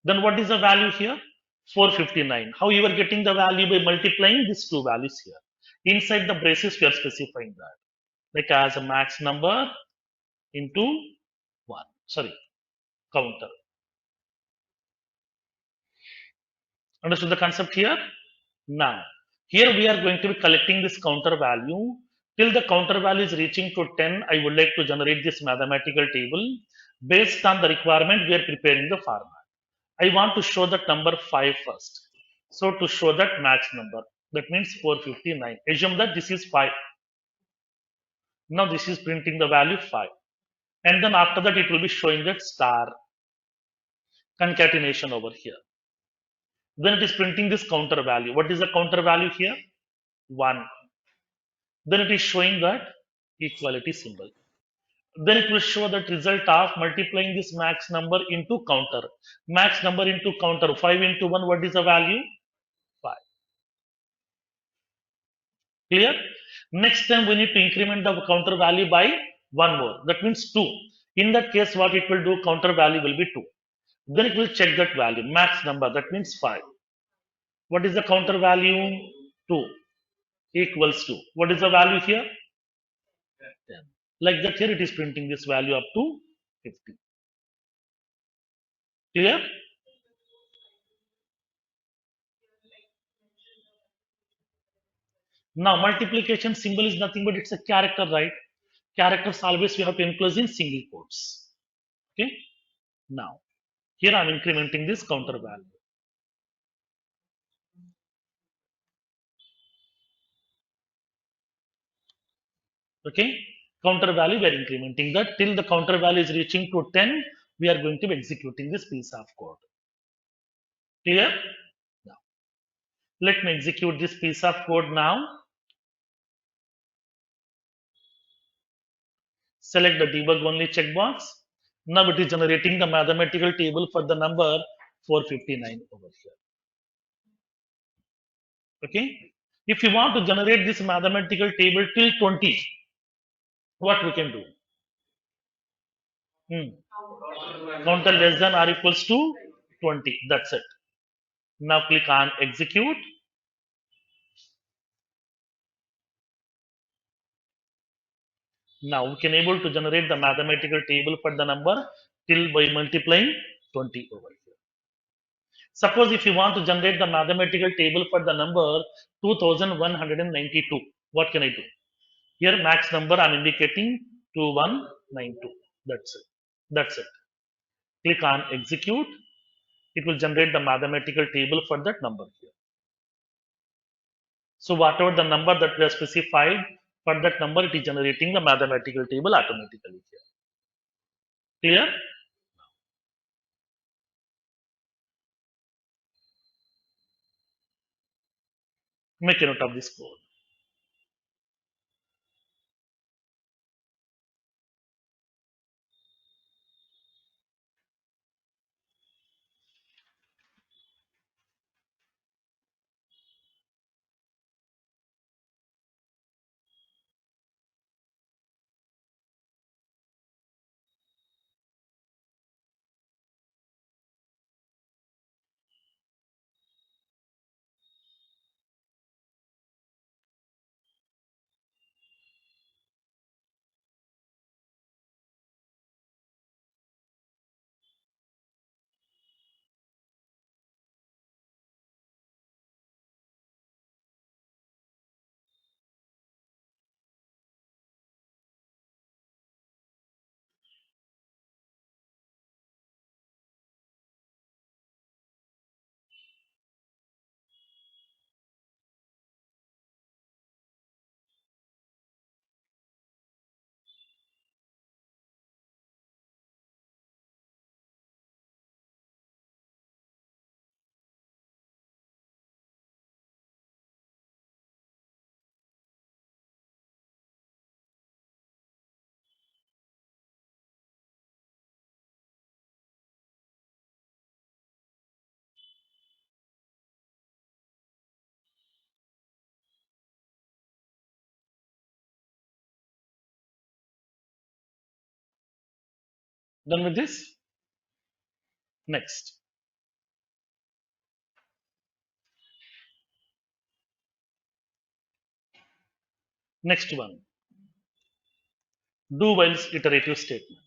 Then what is the value here? 459. How you are getting the value? By multiplying these two values here. Inside the braces, we are specifying that. Like as a max number into 1. Sorry, counter. Understood the concept here? Now, here we are going to be collecting this counter value. Till the counter value is reaching to 10, I would like to generate this mathematical table. Based on the requirement, we are preparing the format. I want to show that number 5 first. So to show that max number, that means 459. Assume that this is 5. Now this is printing the value 5. And then after that, it will be showing that star concatenation over here. Then it is printing this counter value. What is the counter value here? 1. Then it is showing that equality symbol. Then it will show that result of multiplying this max number into counter. Max number into counter, 5 into 1, what is the value? 5. Clear? Next time we need to increment the counter value by 1 more. That means 2. In that case, what it will do, counter value will be 2. Then it will check that value, max number, that means 5. What is the counter value? 2 equals to. What is the value here? 10. Like that, here it is printing this value up to 50. Clear? Now, multiplication symbol is nothing but it's a character, right? Characters always we have to enclose in single quotes. Okay. Now, here I'm incrementing this counter value. Okay. Counter value we are incrementing that till the counter value is reaching to 10. We are going to be executing this piece of code. Clear? Now, let me execute this piece of code now. Select the debug only checkbox. Now it is generating the mathematical table for the number 459 over here. Okay. If you want to generate this mathematical table till 20, what we can do? Counter less than or equals to 20. That's it. Now click on execute. Now we can able to generate the mathematical table for the number till by multiplying 20 over here. Suppose if you want to generate the mathematical table for the number 2192, what can I do? Here max number I'm indicating 2192. That's it. That's it. Click on execute. It will generate the mathematical table for that number here. So whatever the number that we have specified for that number, it is generating the mathematical table automatically here. Clear? Make a note of this code. Done with this? Next. Next one. Do while's iterative statement.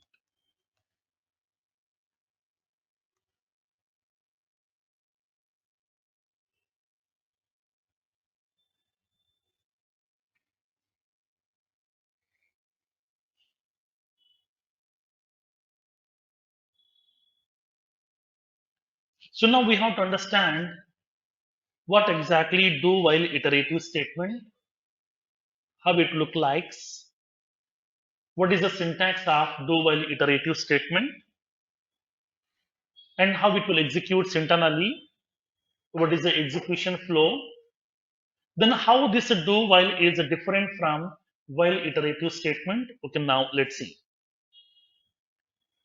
So now we have to understand what exactly do while iterative statement, how it look likes, what is the syntax of do while iterative statement, and how it will execute internally, what is the execution flow, then how this do while is different from while iterative statement. Okay, now let's see.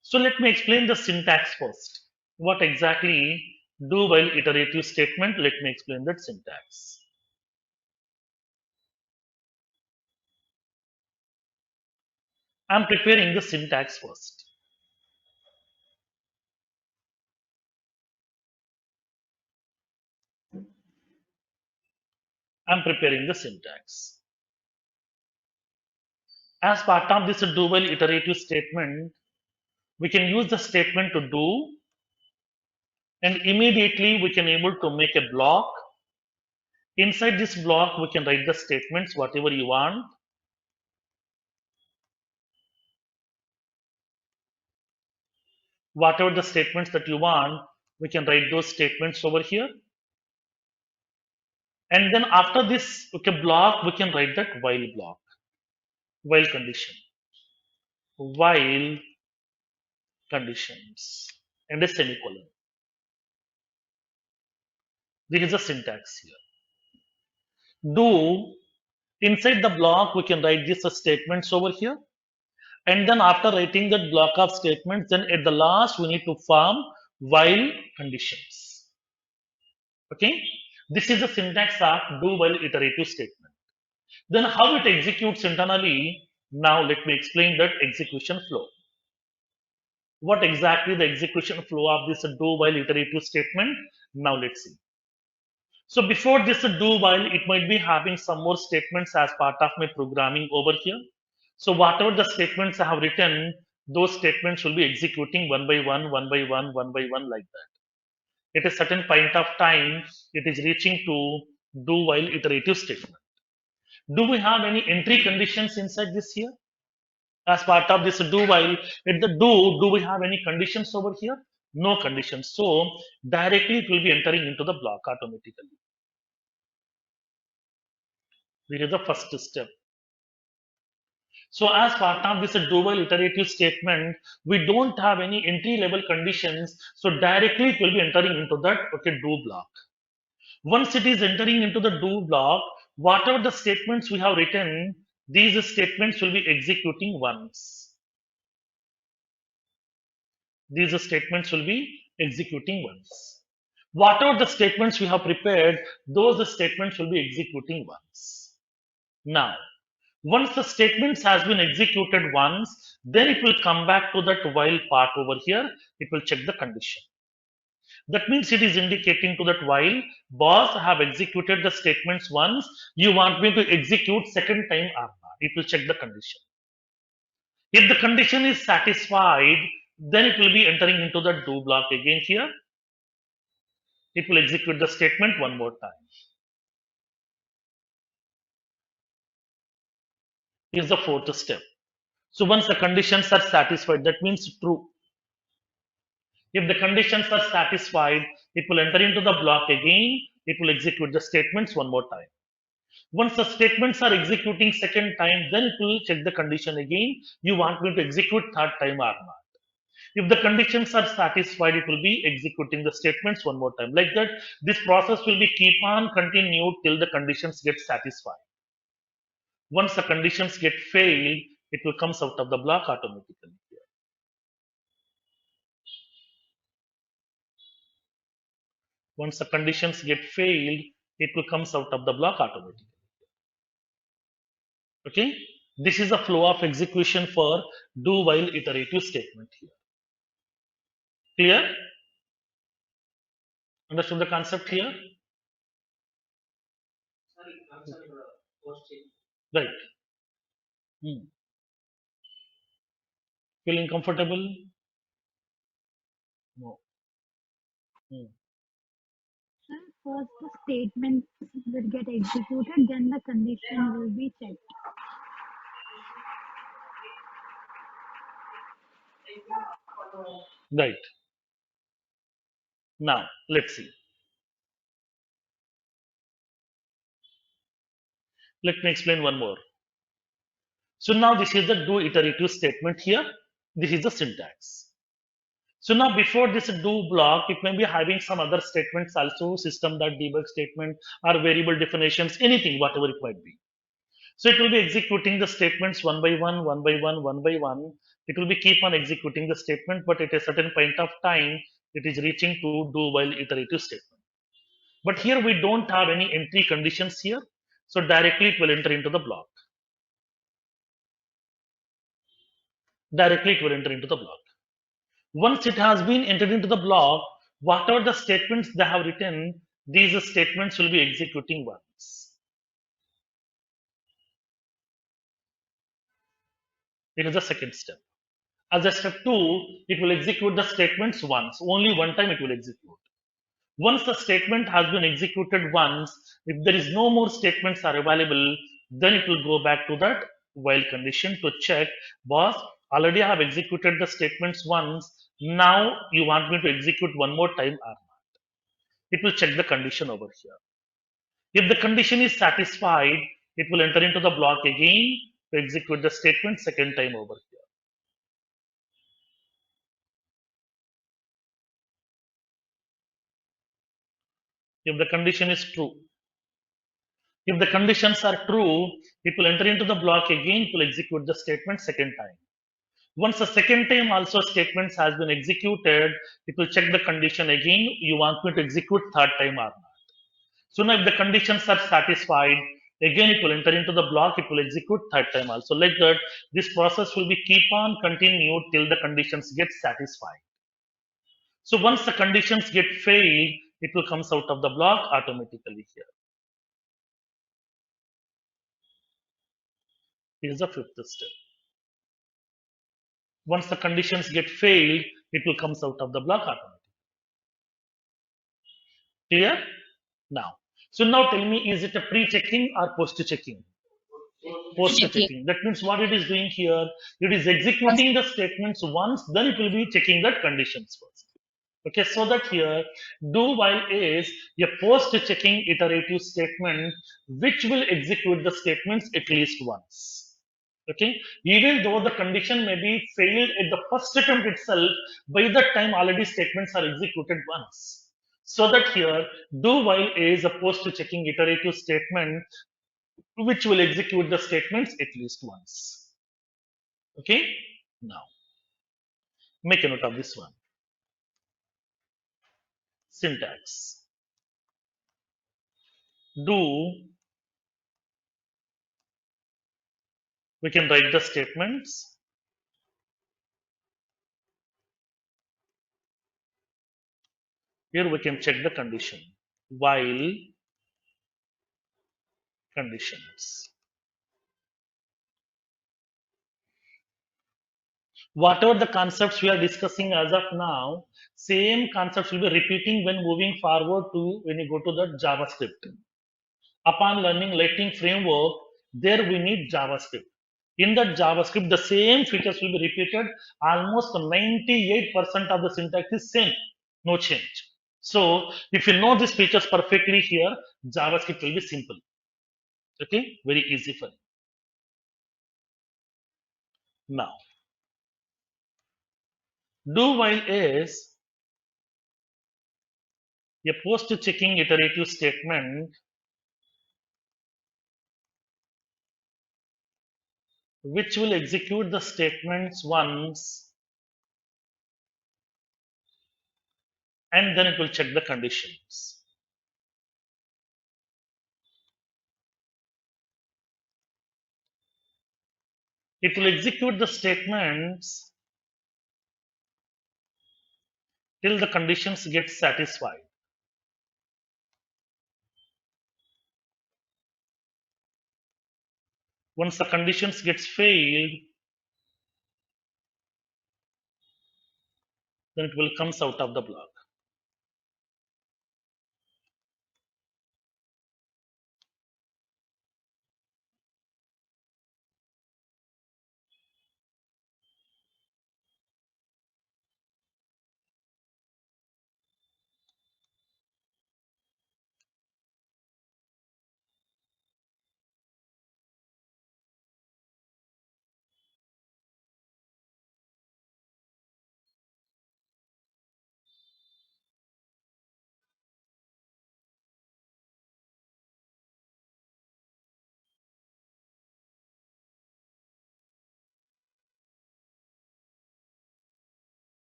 So let me explain the syntax first. What exactly do while iterative statement? Let me explain that syntax. I'm preparing the syntax first. I'm preparing the syntax. As part of this do while iterative statement, we can use the statement to do, and immediately we can able to make a block. Inside this block, we can write the statements, whatever you want. Whatever the statements that you want, we can write those statements over here. And then after this okay, block, we can write that while block, while condition, while conditions, and a semicolon. This is the syntax here. Do inside the block, we can write these statements over here. And then after writing that block of statements, then at the last, we need to form while conditions. Okay, this is the syntax of do while iterative statement. Then how it executes internally? Now let me explain that execution flow. What exactly the execution flow of this do while iterative statement? Now let's see. So before this do while, it might be having some more statements as part of my programming over here. So whatever the statements I have written, those statements will be executing one by one, one by one, one by one, like that. At a certain point of time, it is reaching to do while iterative statement. Do we have any entry conditions inside this here? As part of this do while, at the do we have any conditions over here? No conditions. So directly it will be entering into the block automatically. This is the first step. So as part of this do while iterative statement, we don't have any entry level conditions. So directly it will be entering into that okay do block. Once it is entering into the do block, whatever the statements we have written, these statements will be executing once. These statements will be executing once. Whatever the statements we have prepared, those statements will be executing once. Now, once the statements has been executed once, then it will come back to that while part over here. It will check the condition. That means it is indicating to that while boss have executed the statements once, you want me to execute second time or not. It will check the condition. If the condition is satisfied, then it will be entering into the do block again here. It will execute the statement one more time. Is the fourth step. So once the conditions are satisfied, that means true. If the conditions are satisfied, it will enter into the block again. It will execute the statements one more time. Once the statements are executing second time, then it will check the condition again. You want me to execute third time or not? If the conditions are satisfied, it will be executing the statements one more time. Like that, this process will be keep on continued till the conditions get satisfied. Once the conditions get failed, it will comes out of the block automatically. Once the conditions get failed, it will comes out of the block automatically. Okay, this is a flow of execution for do while iterative statement here. Clear? Understood the concept here? Right. Hmm. Feeling comfortable? No. Hmm. Sir, first the statement will get executed, then the condition will be checked. Right. Now, let's see. Let me explain one more. So now this is the do iterative statement here. This is the syntax. So now before this do block, it may be having some other statements also, system.debug statement or variable definitions, anything, whatever it might be. So it will be executing the statements one by one, one by one, one by one. It will be keep on executing the statement, but at a certain point of time, it is reaching to do while iterative statement. But here we don't have any entry conditions here. So directly it will enter into the block. Directly it will enter into the block. Once it has been entered into the block, whatever the statements they have written, these statements will be executing once. It is the second step. As a step two, it will execute the statements once. Only one time it will execute. Once the statement has been executed once, if there is no more statements are available, then it will go back to that while condition to check, boss, already I have executed the statements once. Now you want me to execute one more time or not? It will check the condition over here. If the condition is satisfied, it will enter into the block again to execute the statement second time over here. If the condition is true, if the conditions are true, it will enter into the block again to execute the statement second time. Once the second time also statements has been executed, it will check the condition again. You want me to execute third time or not? So now if the conditions are satisfied, again it will enter into the block, it will execute third time also. Like that, this process will be keep on continued till the conditions get satisfied. So once the conditions get failed, it will comes out of the block automatically here. Here's the fifth step. Once the conditions get failed, it will comes out of the block automatically. Clear? Now. So now tell me, is it a pre-checking or post-checking? Checking. Post-checking. That means what it is doing here, it is Once executing the statements once, then it will be checking the conditions first. Okay, so that here do while is a post-checking iterative statement which will execute the statements at least once. Okay, even though the condition may be failed at the first attempt itself, by that time already statements are executed once. So that here do while is a post-checking iterative statement which will execute the statements at least once. Okay, now make a note of this one. Syntax. Do, we can write the statements. Here we can check the condition. While conditions. Whatever the concepts we are discussing as of now, same concepts will be repeating when moving forward to when you go to the JavaScript. Upon learning Lightning framework, there we need JavaScript. In that JavaScript, the same features will be repeated. Almost 98% of the syntax is same, no change. So if you know these features perfectly here, JavaScript will be simple. Okay, very easy for you. Now, do while is a post checking iterative statement which will execute the statements once and then it will check the conditions. It will execute the statements till the conditions get satisfied. Once the conditions gets failed, then it will comes out of the block.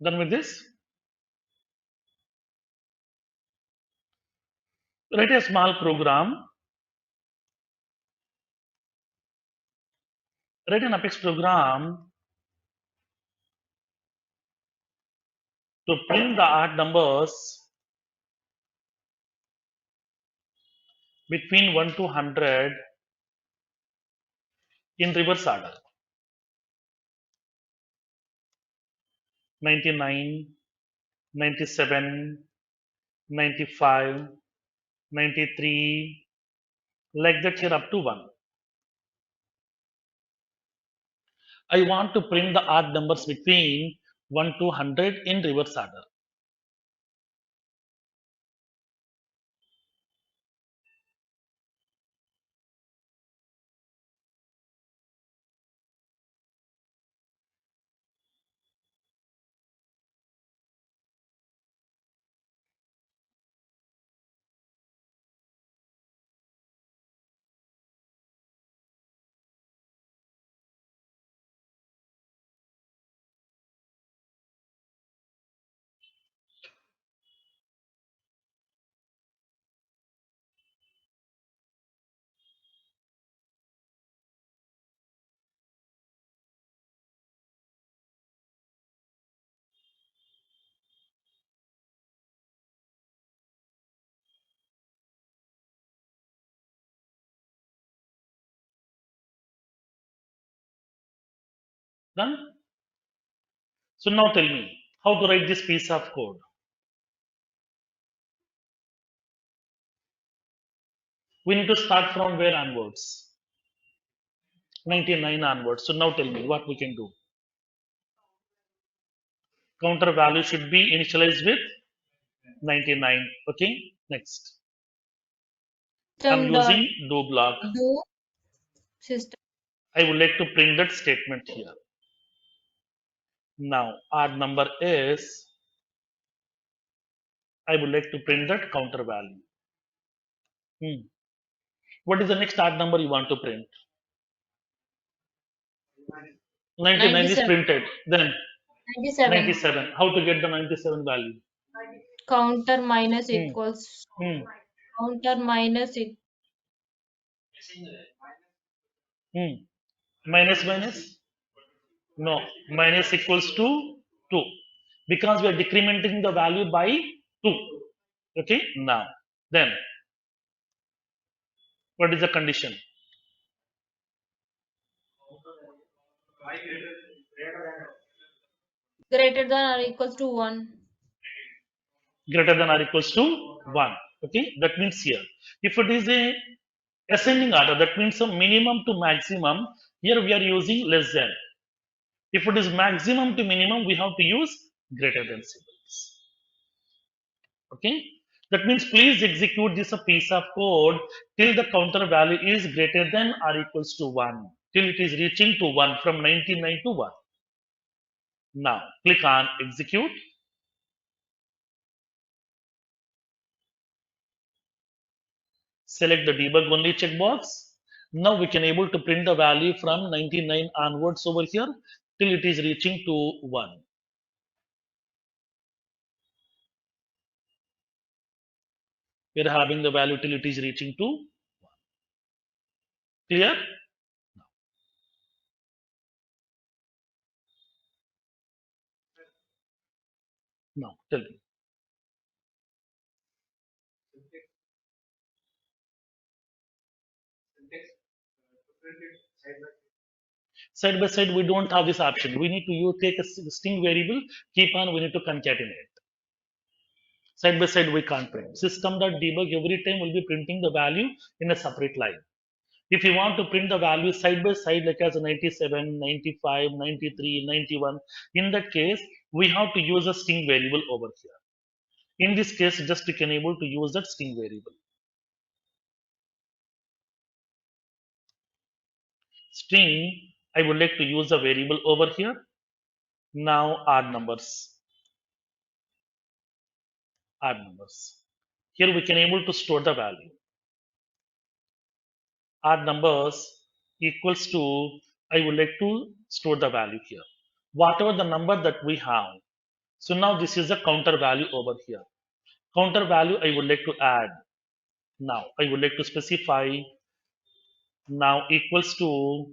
Done with this? Write a small program. Write an Apex program to print the odd numbers between 1 to 100 in reverse order. 99, 97, 95, 93, like that here up to 1. I want to print the odd numbers between 1 to 100 in reverse order. Done? So now tell me how to write this piece of code. We need to start from where onwards? 99 onwards. So now tell me what we can do. Counter value should be initialized with 99. Okay, next. I'm System dot using do block. do system. I would like to print that statement here. Now, odd number is, I would like to print that counter value. What is the next odd number you want to print? 99 is 97. printed. Then 97. 97. How to get the 97 value? Counter minus Hmm. equals Hmm. counter minus it Hmm. Minus? No. Minus equals to 2. Because we are decrementing the value by 2. Okay. Now, then, what is the condition? greater than or equals to 1. Greater than or equals to 1. Okay. That means here, if it is a ascending order, that means a minimum to maximum. Here we are using less than. If it is maximum to minimum, we have to use greater than symbols. Okay. That means please execute this a piece of code till the counter value is greater than or equals to 1. Till it is reaching to 1 from 99 to 1. Now click on execute. Select the debug only checkbox. Now we can able to print the value from 99 onwards over here till it is reaching to 1. We are having the value till it is reaching to 1. Clear? Now tell me. Side by side, we don't have this option. We need to take a string variable, keep on, we need to concatenate. Side by side, we can't print. System.debug every time will be printing the value in a separate line. If you want to print the value side by side, like as 97, 95, 93, 91, in that case, we have to use a string variable over here. In this case, just you can able to use that string variable. String, I would like to use a variable over here. Now add numbers. Add numbers. Here we can able to store the value. Add numbers equals to, I would like to store the value here. Whatever the number that we have. So now this is a counter value over here. Counter value I would like to add. Now I would like to specify now equals to,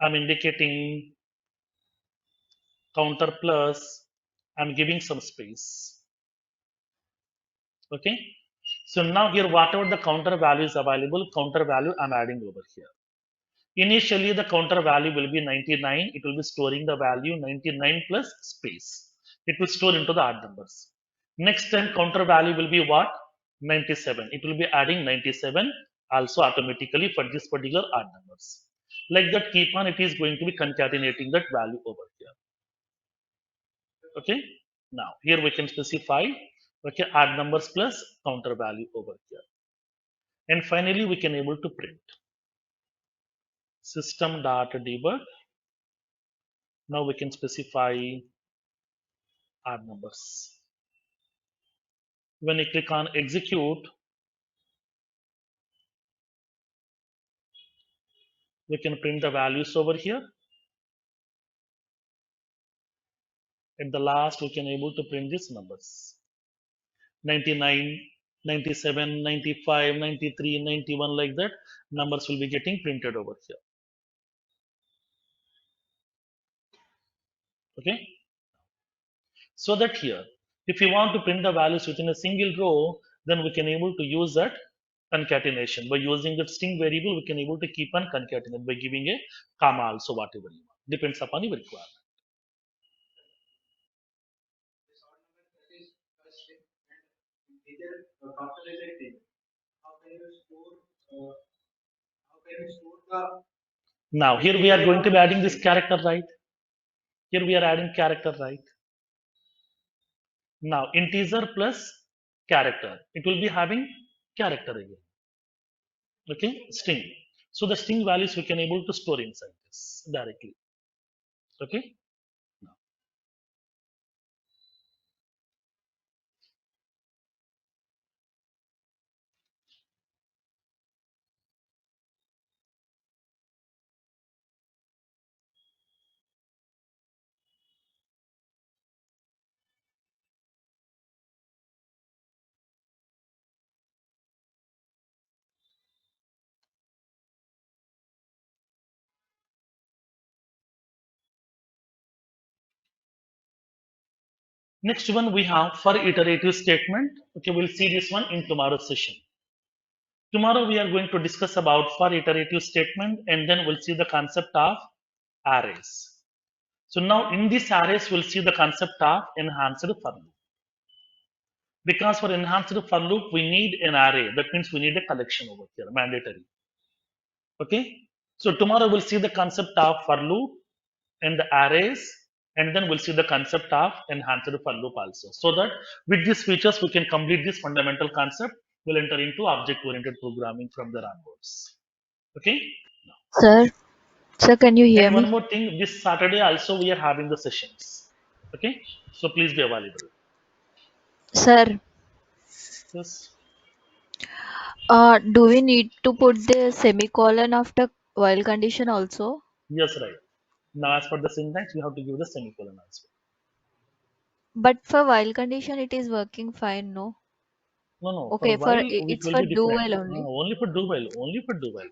I'm indicating counter plus, I'm giving some space. Okay. So now here whatever the counter value is available, counter value I'm adding over here. Initially, the counter value will be 99. It will be storing the value 99 plus space. It will store into the odd numbers. Next time, counter value will be what? 97. It will be adding 97 also automatically for this particular odd numbers. Like that, keep on, it is going to be concatenating that value over here. Okay. Now, here we can specify, okay, add numbers plus counter value over here. And finally, we can able to print system.debug. Now we can specify add numbers. When you click on execute, we can print the values over here. At the last, we can able to print these numbers. 99, 97, 95, 93, 91, like that. Numbers will be getting printed over here. Okay. So that here, if you want to print the values within a single row, then we can able to use that concatenation. By using that string variable, we can able to keep on concatenate by giving a comma also, whatever you want. Depends upon your requirement. Now here we are going to be adding this character, right? Here we are adding character, right? Now integer plus character. It will be having character again. Okay, string. So the string values we can able to store inside this directly. Okay. Next one we have for iterative statement. Okay, we'll see this one in tomorrow's session. Tomorrow we are going to discuss about for iterative statement and then we'll see the concept of arrays. So now in this arrays we'll see the concept of enhanced for loop. Because for enhanced for loop we need an array. That means we need a collection over here, mandatory. Okay. So tomorrow we'll see the concept of for loop and the arrays And then we'll see the concept of enhanced for loop also. So that with these features, we can complete this fundamental concept. We'll enter into object-oriented programming from there onwards. Okay. Sir, sir, can you hear And one me? more thing, this Saturday also we are having the sessions. Okay. So please be available. Sir, Yes. do we need to put the semicolon after while condition also? Yes, right. Now, as per the syntax, we have to give the semicolon as well. But for while condition, it is working fine, no? No, no. For Okay, while it it's will for be do different. while No, only. only for do while. Only for do while.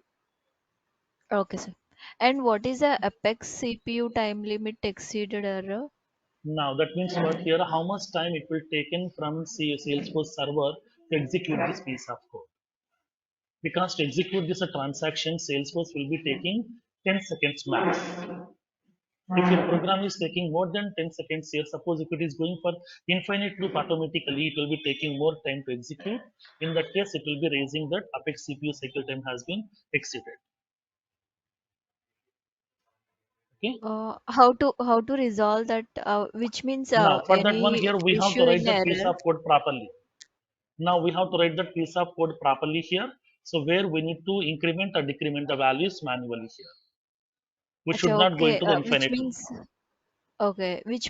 Okay, sir. And what is the apex CPU time limit exceeded error? Now that means what here? How much time it will taken from Salesforce server to execute this piece of code? Because to execute this a transaction, Salesforce will be taking 10 seconds max. If your program is taking more than 10 seconds here, suppose if it is going for infinite loop automatically, it will be taking more time to execute. In that case, it will be raising that apex CPU cycle time has been exceeded. Okay. How to resolve that? Which means Now for that one any here, we have to issue write in that piece error. of code properly. Now we have to write that piece of code properly here. So where we need to increment or decrement the values manually here. We should Acha, not go okay. into the Which infinite loop.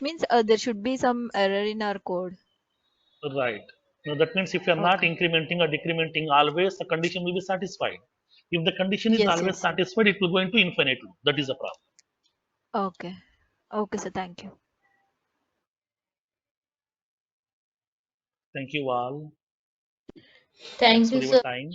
means there should be some error in our code. Right. Now that means if you are not Okay. incrementing or decrementing, always the condition will be satisfied. If the condition is Yes, always yes. satisfied, it will go into infinite loop. That is the problem. Okay. Okay, sir. Thank you. Thank you all. Thanks Thank for you, your sir. time.